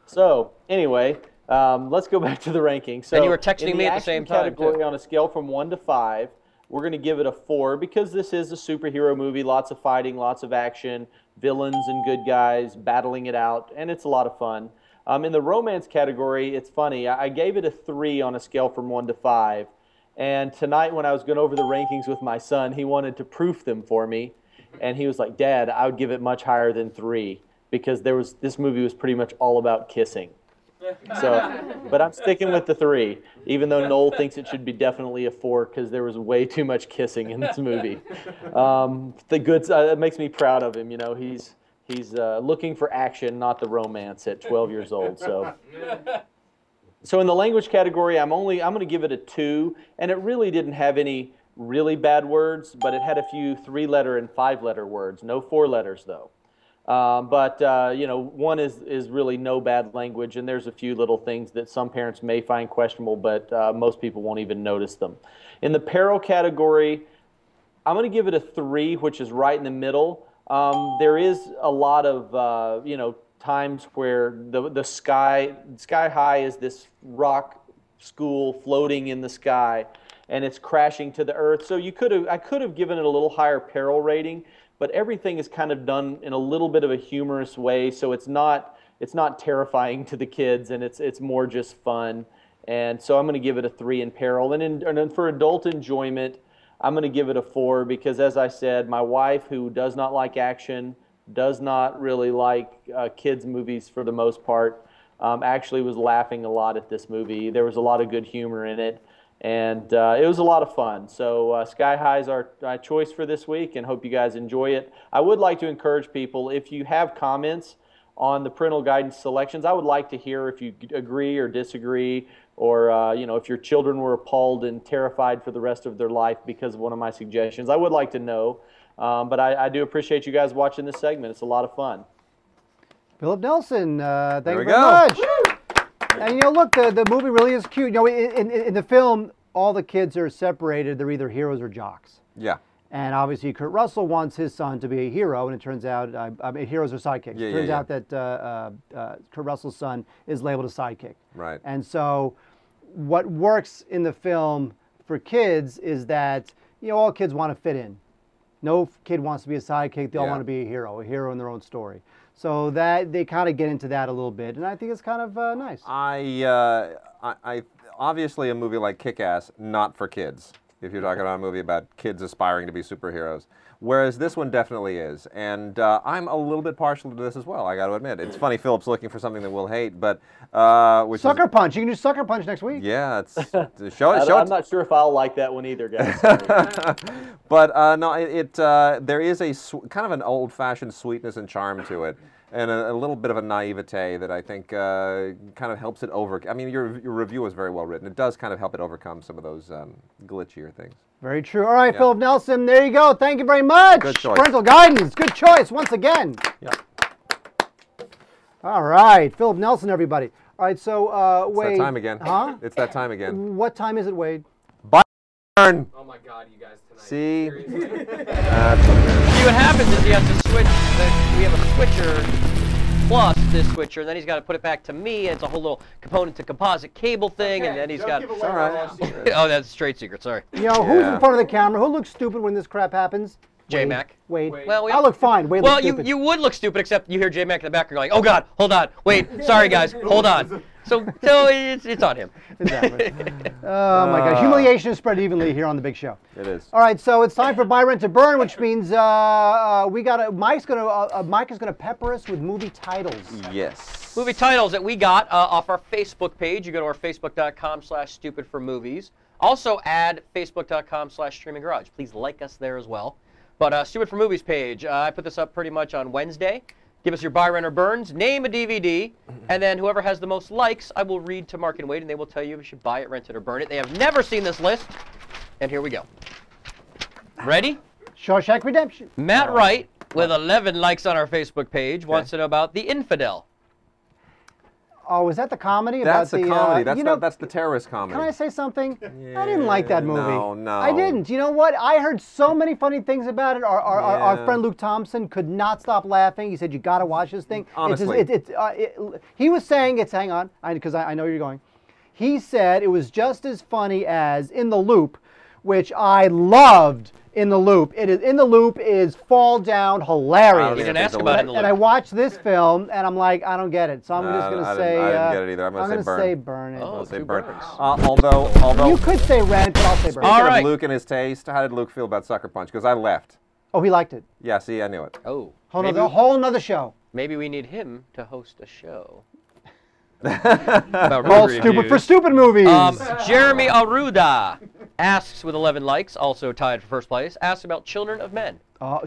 Speaker 14: so anyway, let's go back to the rankings. So
Speaker 2: and you were texting me at the same time
Speaker 14: category, on a scale from 1 to 5, we're going to give it a 4 because this is a superhero movie. Lots of fighting, lots of action, villains and good guys battling it out, and it's a lot of fun. In the romance category, it's funny. I gave it a 3 on a scale from 1 to 5. And tonight when I was going over the rankings with my son, he wanted to proof them for me. And he was like, "Dad, I would give it much higher than 3 because this movie was pretty much all about kissing." So, but I'm sticking with the 3, even though Noel thinks it should be definitely a 4 because there was way too much kissing in this movie. It makes me proud of him. You know, he's looking for action, not the romance at 12 years old. So in the language category, I'm going to give it a 2, and it really didn't have any really bad words, but it had a few 3-letter and 5-letter words. No 4 letters though. You know, 1 is really no bad language, and there's a few little things that some parents may find questionable, but most people won't even notice them. In the peril category, I'm going to give it a 3, which is right in the middle. There is a lot of, times where the sky high is this rock school floating in the sky, and it's crashing to the earth. So I could have given it a little higher peril rating, but everything is kind of done in a little bit of a humorous way, so it's not terrifying to the kids, and it's more just fun. And so I'm going to give it a 3 in peril. And for adult enjoyment, I'm going to give it a 4 because, as I said, my wife, who does not like action, does not really like kids' movies for the most part, actually was laughing a lot at this movie. There was a lot of good humor in it. And it was a lot of fun. So Sky High is our choice for this week, and hope you guys enjoy it. I would like to encourage people, if you have comments on the parental guidance selections, I would like to hear if you agree or disagree, or you know, if your children were appalled and terrified for the rest of their life because of one of my suggestions. I would like to know. But I do appreciate you guys watching this segment. It's a lot of fun.
Speaker 1: Philip Nelson, thank you
Speaker 3: we
Speaker 1: very
Speaker 3: go.
Speaker 1: much. And you know, look, the movie really is cute. You know, in the film, all the kids are separated. They're either heroes or jocks.
Speaker 3: Yeah.
Speaker 1: And obviously, Kurt Russell wants his son to be a hero, and it turns out, I mean, heroes are sidekicks.
Speaker 3: Yeah,
Speaker 1: it turns
Speaker 3: yeah,
Speaker 1: out that Kurt Russell's son is labeled a sidekick.
Speaker 3: Right.
Speaker 1: And so, what works in the film for kids is that, you know, all kids want to fit in. No kid wants to be a sidekick. They all want to be a hero in their own story. So that they kind of get into that a little bit, and I think it's kind of nice.
Speaker 3: I obviously a movie like Kick-Ass, not for kids. If you're talking about a movie about kids aspiring to be superheroes, whereas this one definitely is, and I'm a little bit partial to this as well. I got to admit, it's funny Philip's looking for something that we'll hate, but which
Speaker 1: Sucker Punch. You can do Sucker Punch next week.
Speaker 3: Yeah, it's show it.
Speaker 14: I'm not sure if I'll like that one either, guys.
Speaker 3: But no, there is a kind of an old-fashioned sweetness and charm to it, and a little bit of a naivete that I think kind of helps it over. I mean, your review was very well written. It does kind of help it overcome some of those glitchier things.
Speaker 1: Very true. All right, Philip Nelson, there you go. Thank you very much.
Speaker 3: Good choice.
Speaker 1: Parental guidance. Good choice once again.
Speaker 3: Yeah.
Speaker 1: All right, Philip Nelson, everybody. All right, so Wade.
Speaker 3: It's that time again.
Speaker 1: Huh?
Speaker 3: It's that time again.
Speaker 1: What time is it, Wade?
Speaker 3: Burn.
Speaker 9: Oh my God, you guys tonight.
Speaker 3: See?
Speaker 9: Seriously?
Speaker 2: See, what happens is he has to switch. We have a switcher plus this switcher, and then he's got to put it back to me, and it's a whole little component to composite cable thing, and then he's got.
Speaker 4: Give away all secrets.
Speaker 2: Oh, that's a trade secret. Sorry.
Speaker 1: You know, who's in front of the camera? Who looks stupid when this crap happens?
Speaker 2: J-Mac.
Speaker 1: Wade.
Speaker 2: Well,
Speaker 1: I look fine. Wade looks stupid.
Speaker 2: you would look stupid, except you hear J-Mac in the background going, "Oh God, hold on, wait, sorry guys, hold on." So it's on him.
Speaker 1: Exactly. Oh my God, humiliation is spread evenly here on the big show.
Speaker 3: It is.
Speaker 1: All right, so it's time for Buy, Rent, to Burn, which means Mike is gonna pepper us with movie titles.
Speaker 3: Yes.
Speaker 2: Movie titles that we got off our Facebook page. You go to our facebook.com/stupidformovies. Also add facebook.com/streaminggarage. Please like us there as well. But Stupid for Movies page, I put this up pretty much on Wednesday. Give us your Buy, Rent, or Burns, name a DVD, and then whoever has the most likes, I will read to Mark and Wade, and they will tell you if you should buy it, rent it, or burn it. They have never seen this list, and here we go. Ready?
Speaker 1: Shawshank Redemption.
Speaker 2: Matt Wright, with 11 likes on our Facebook page, wants to know about The Infidel.
Speaker 1: Oh, is that the comedy?
Speaker 3: That's
Speaker 1: about
Speaker 3: the
Speaker 1: the
Speaker 3: comedy. That's the terrorist comedy.
Speaker 1: Can I say something? I didn't like that movie.
Speaker 3: No.
Speaker 1: I didn't. You know what? I heard so many funny things about it. Our friend Luke Thompson could not stop laughing. He said, "You got to watch this thing."
Speaker 3: Honestly.
Speaker 1: He was saying, hang on, because I know where you're going. He said it was just as funny as In the Loop, which I loved. In the Loop. In the Loop is fall down hilarious.
Speaker 2: You didn't ask about In the Loop.
Speaker 1: And I watched this film, and I'm like, I don't get it. So I'm just going to say.
Speaker 3: I didn't get it either. I'm going to
Speaker 1: say burn it.
Speaker 2: Oh,
Speaker 3: I'll say
Speaker 2: two
Speaker 3: burn.
Speaker 2: burns.
Speaker 3: Although
Speaker 1: You could say Rent, but I'll say burn.
Speaker 3: Speaking of Luke and his taste, how did Luke feel about Sucker Punch? Because I left.
Speaker 1: Oh, he liked it.
Speaker 3: Yeah, see, I knew it.
Speaker 2: Oh.
Speaker 1: Whole nother show.
Speaker 2: Maybe we need him to host a show.
Speaker 1: Called Stupid for Stupid Movies.
Speaker 2: Jeremy Aruda asks with 11 likes, also tied for first place, asks about Children of Men.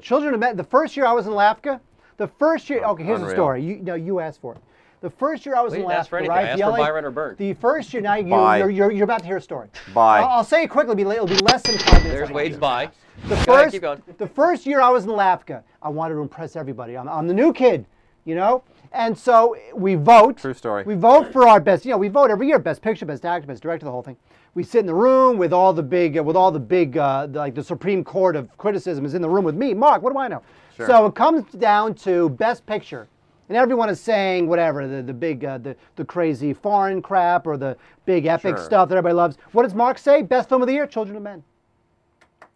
Speaker 1: Children of Men. The first year I was in LAFCA, okay, here's the
Speaker 3: Unreal.
Speaker 1: story. You asked for it. The first year I was
Speaker 2: We
Speaker 1: in
Speaker 2: didn't ask for
Speaker 1: LAFCA,
Speaker 2: anything.
Speaker 1: right?
Speaker 2: I asked for Buy, Rent, or Burn.
Speaker 1: The first year, now
Speaker 3: Buy.
Speaker 1: you're about to hear a story.
Speaker 3: Bye.
Speaker 1: I'll say it quickly. It'll be less than 5 minutes.
Speaker 2: There's Wade's buy. Keep going.
Speaker 1: The first year I was in LAFCA, I wanted to impress everybody. I'm the new kid, you know? And so we vote.
Speaker 3: True story.
Speaker 1: We vote for our best. We vote every year: best picture, best actor, best director, the whole thing. We sit in the room with all the big, like the Supreme Court of criticism is in the room with me. Mark, what do I know?
Speaker 3: Sure.
Speaker 1: So it comes down to best picture, and everyone is saying whatever the big, the crazy foreign crap or the big epic
Speaker 3: Sure.
Speaker 1: stuff that everybody loves. What does Mark say? Best film of the year: Children of Men.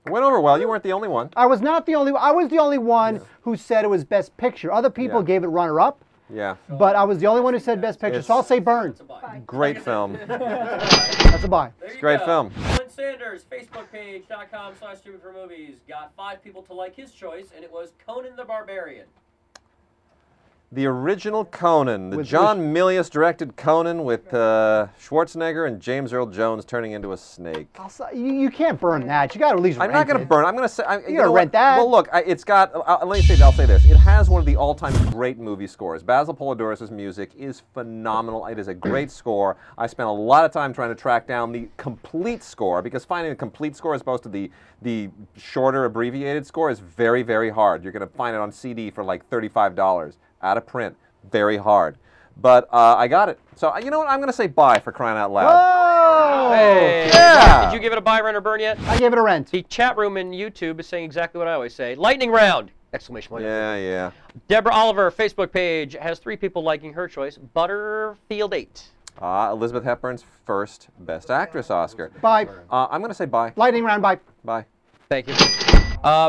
Speaker 3: It went over well. You weren't the only one.
Speaker 1: I was not the only. I was the only one who said it was best picture. Other people gave it runner-up.
Speaker 3: Yeah.
Speaker 1: But I was the only one who said best picture, so I'll say burn.
Speaker 3: Great film.
Speaker 1: That's a buy.
Speaker 3: It's a great film.
Speaker 2: Clint Sanders, Facebook page.com/stupidformovies, got 5 people to like his choice, and it was Conan the Barbarian.
Speaker 3: The original Conan, the John Milius directed Conan with Schwarzenegger and James Earl Jones turning into a snake.
Speaker 1: You can't burn that. You got to at least rent it.
Speaker 3: I'm not going to burn. I'm going to say.
Speaker 1: You got to rent that.
Speaker 3: Well, look, it's got. I'll say this. It has one of the all-time great movie scores. Basil Polidoris' music is phenomenal. It is a great score. I spent a lot of time trying to track down the complete score because finding a complete score as opposed to the shorter abbreviated score is very, very hard. You're going to find it on CD for like $35. Out of print. Very hard. But I got it. So you know what? I'm going to say bye for crying out loud.
Speaker 1: Whoa!
Speaker 2: Hey.
Speaker 3: Yeah!
Speaker 2: Did you give it a buy, rent, or burn yet?
Speaker 1: I gave it a rent.
Speaker 2: The chat room in YouTube is saying exactly what I always say. Lightning round! Exclamation point.
Speaker 3: Yeah.
Speaker 2: Deborah Oliver, Facebook page, has 3 people liking her choice. Butterfield 8.
Speaker 3: Elizabeth Hepburn's first Best Actress Oscar.
Speaker 1: Bye.
Speaker 3: I'm going to say bye.
Speaker 1: Lightning round, bye.
Speaker 3: Bye.
Speaker 2: Thank you.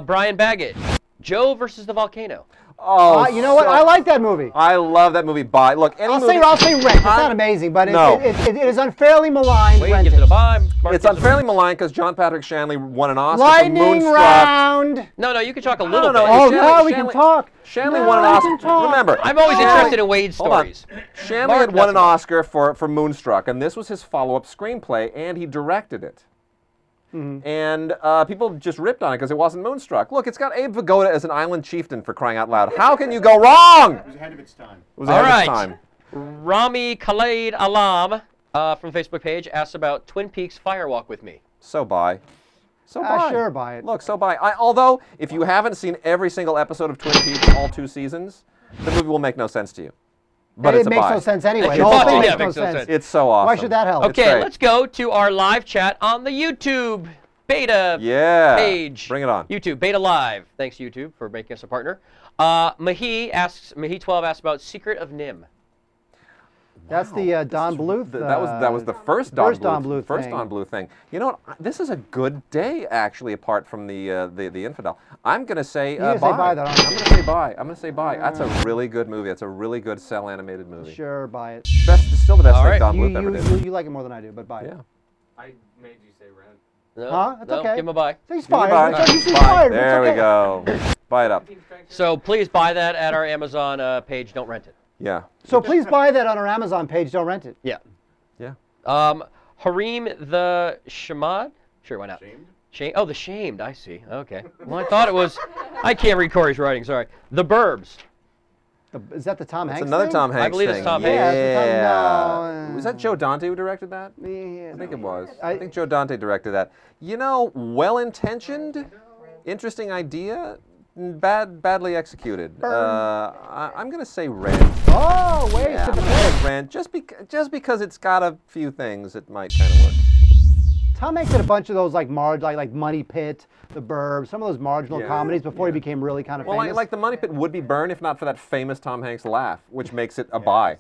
Speaker 2: Brian Baggett, Joe versus the Volcano.
Speaker 3: Oh,
Speaker 1: you know what? I like that movie.
Speaker 3: I love that movie. Bye. Look,
Speaker 1: I'll say rent. It's not amazing, but it is unfairly maligned.
Speaker 2: Wade gives it a buy.
Speaker 3: It's unfairly maligned because John Patrick Shanley won an Oscar
Speaker 1: Lightning
Speaker 3: for Moonstruck.
Speaker 1: round.
Speaker 2: No, you can talk a little bit.
Speaker 1: Oh, no, we can talk.
Speaker 3: Shanley won an Oscar. Remember,
Speaker 2: I'm always interested in Wade's stories.
Speaker 3: Shanley had won an Oscar for Moonstruck, and this was his follow-up screenplay, and he directed it. And people just ripped on it because it wasn't Moonstruck. Look, it's got Abe Vigoda as an island chieftain, for crying out loud. How can you go wrong?
Speaker 4: It was ahead of its time.
Speaker 3: It was ahead of its time.
Speaker 2: Rami Khaled Alam from the Facebook page asks about Twin Peaks Firewalk with Me.
Speaker 3: So bye.
Speaker 1: Sure, buy it.
Speaker 3: Look, so bye. Although, if you haven't seen every single episode of Twin Peaks, all 2 seasons, the movie will make no sense to you. But
Speaker 1: it makes no sense anyway. The whole thing makes no sense.
Speaker 3: It's so awesome.
Speaker 1: Why should that help?
Speaker 2: Okay, let's go to our live chat on the YouTube beta page.
Speaker 3: Bring it on.
Speaker 2: YouTube beta live. Thanks YouTube for making us a partner. Mahi 12 asks about Secret of Nim.
Speaker 1: That's the Don Bluth.
Speaker 3: That was the first Don Bluth thing. You know what? This is a good day, actually. Apart from the infidel, I'm gonna say bye. I'm gonna say bye. I'm gonna say bye. That's a really good movie. That's a really good cell animated movie.
Speaker 1: Sure, buy it.
Speaker 3: Still the best thing Don Bluth ever did.
Speaker 1: You like it more than I do, but buy it.
Speaker 3: Yeah.
Speaker 9: I made you say rent.
Speaker 2: No,
Speaker 1: huh? It's okay.
Speaker 2: Give him a buy.
Speaker 1: He's fired. He's fired.
Speaker 3: There we go. Buy it up.
Speaker 2: So please buy that at our Amazon page. Don't rent it.
Speaker 3: Yeah.
Speaker 1: So please buy that on our Amazon page. Don't rent it.
Speaker 2: Yeah.
Speaker 3: Yeah.
Speaker 2: Harim the Shamad? Sure, why not? Shamed? Oh, the Shamed. I see. Okay. Well, I thought it was. I can't read Corey's writing. Sorry. The Burbs.
Speaker 1: Is that the Tom Hanks
Speaker 3: It's another
Speaker 1: thing?
Speaker 3: Tom Hanks
Speaker 2: I believe
Speaker 3: thing.
Speaker 2: it's Tom Hanks.
Speaker 3: Yeah. Was that Joe Dante who directed that?
Speaker 1: Yeah,
Speaker 3: I think it was. I think Joe Dante directed that. You know, well-intentioned, interesting idea, badly executed. I'm going to say Rant.
Speaker 1: Oh, wait.
Speaker 3: Yeah, I'm going to say Rant, just because it's got a few things that might kind of work.
Speaker 1: Tom Hanks did a bunch of those like Money Pit, The Burbs, some of those marginal comedies before he became really kind of famous.
Speaker 3: Well, like The Money Pit would be burned if not for that famous Tom Hanks laugh, which makes it a buy.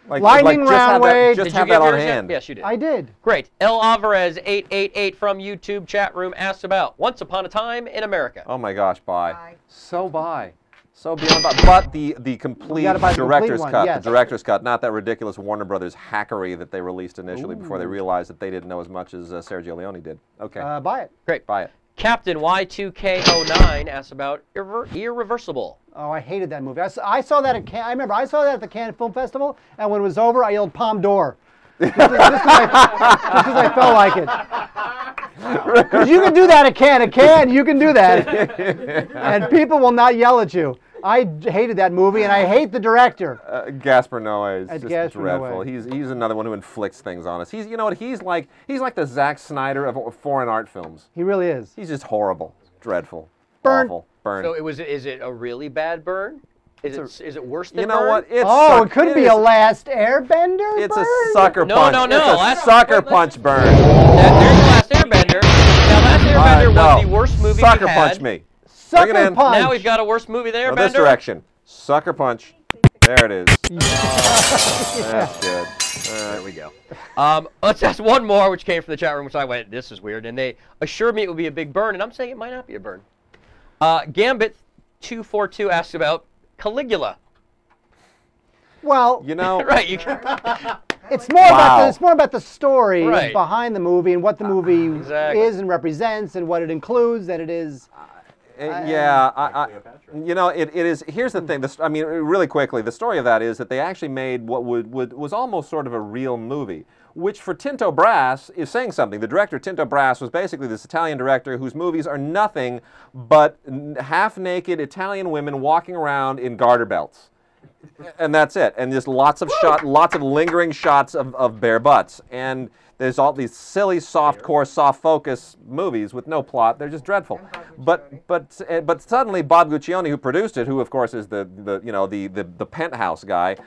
Speaker 1: Lightning round, Wade.
Speaker 3: Just have that on hand.
Speaker 2: Yes, you did.
Speaker 1: I did.
Speaker 2: Great. El Alvarez 888 from YouTube chat room asks about Once Upon a Time in America.
Speaker 3: Oh my gosh, buy. So buy. So beyond buy. But the complete director's cut, the director's cut, not that ridiculous Warner Brothers hackery that they released initially before they realized that they didn't know as much as Sergio Leone did. Okay.
Speaker 1: Buy it.
Speaker 2: Great.
Speaker 3: Buy it.
Speaker 2: Captain Y2K09 asks about Irreversible.
Speaker 1: Oh, I hated that movie. I saw that at Cannes. I remember I saw that at the Cannes Film Festival, and when it was over, I yelled Palme d'Or. Just because I felt like it. Because you can do that at Cannes. At Cannes, you can do that. And people will not yell at you. I hated that movie, and I hate the director.
Speaker 3: Gaspar Noé is just
Speaker 1: Gaspar
Speaker 3: dreadful.
Speaker 1: Noé.
Speaker 3: He's another one who inflicts things on us. You know what? He's like the Zack Snyder of foreign art films.
Speaker 1: He really is.
Speaker 3: He's just horrible, dreadful,
Speaker 1: burn.
Speaker 3: Awful, burn.
Speaker 2: So is it a really bad burn? Is it worse than
Speaker 3: you know
Speaker 2: burn?
Speaker 3: what?
Speaker 1: It could be a Last Airbender.
Speaker 3: It's
Speaker 1: burn?
Speaker 3: a sucker punch.
Speaker 2: No.
Speaker 3: It's a sucker punch burn.
Speaker 2: There's Last Airbender. Now Last Airbender was the worst movie we had.
Speaker 3: Sucker punch me.
Speaker 1: Sucker
Speaker 3: Bring it in.
Speaker 1: punch.
Speaker 2: Now we've got a worse movie than Airbender.
Speaker 3: This direction. Sucker punch. There it is. That's good. There we go.
Speaker 2: Let's ask one more, which came from the chat room, which I went, this is weird. And they assured me it would be a big burn, and I'm saying it might not be a burn. Gambit242 asks about Caligula.
Speaker 1: Well,
Speaker 3: you know,
Speaker 2: right.
Speaker 1: It's more about the story
Speaker 2: Right.
Speaker 1: behind the movie and what the movie
Speaker 2: Exactly.
Speaker 1: is and represents and what it includes than it is.
Speaker 3: You know, it is. Here's the thing. I mean, really quickly, the story of that is that they actually made what was almost sort of a real movie, which for Tinto Brass is saying something. The director, Tinto Brass, was basically this Italian director whose movies are nothing but half-naked Italian women walking around in garter belts. And that's it. And just lots of lingering shots of bare butts. And there's all these silly, soft-core, soft-focus movies with no plot. They're just dreadful. But suddenly Bob Guccione, who produced it, who of course is the Penthouse guy,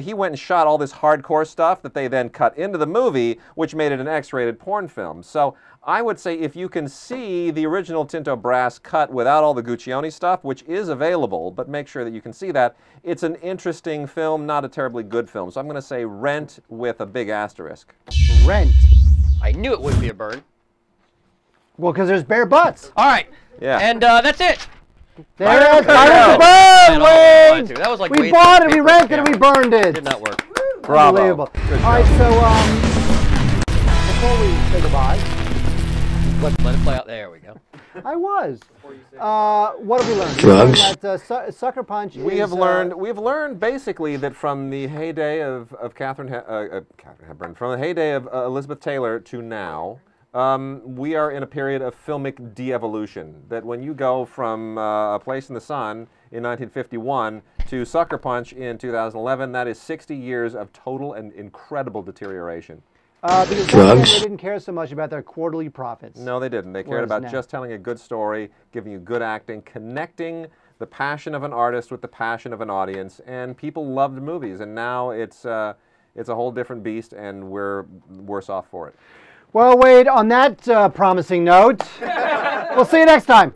Speaker 3: he went and shot all this hardcore stuff that they then cut into the movie, which made it an X-rated porn film. So I would say if you can see the original Tinto Brass cut without all the Guccione stuff, which is available, but make sure that you can see that, it's an interesting film, not a terribly good film. So I'm going to say Rent with a big asterisk.
Speaker 1: Rent.
Speaker 2: I knew it wouldn't be a burn.
Speaker 1: Well, because there's bare butts.
Speaker 2: All right.
Speaker 3: Yeah.
Speaker 2: And that's it.
Speaker 1: There it is. Burn, Wayne.
Speaker 2: That was like
Speaker 1: we bought it, we rented it, we burned it.
Speaker 2: Did not work.
Speaker 3: Bravo.
Speaker 1: Unbelievable. All right, so before we say goodbye,
Speaker 2: let it play out. There we go.
Speaker 1: I was. What have we learned?
Speaker 12: Drugs.
Speaker 1: That, Sucker Punch.
Speaker 3: We have learned basically that from the heyday of Katharine Hepburn, from the heyday of Elizabeth Taylor to now, we are in a period of filmic de-evolution. That when you go from A Place in the Sun in 1951 to Sucker Punch in 2011, that is 60 years of total and incredible deterioration.
Speaker 1: Because drugs. They didn't care so much about their quarterly profits.
Speaker 3: No, they didn't. They cared about just telling a good story, giving you good acting, connecting the passion of an artist with the passion of an audience, and people loved movies. And now it's a whole different beast, and we're worse off for it.
Speaker 1: Well, Wade, on that promising note, we'll see you next time.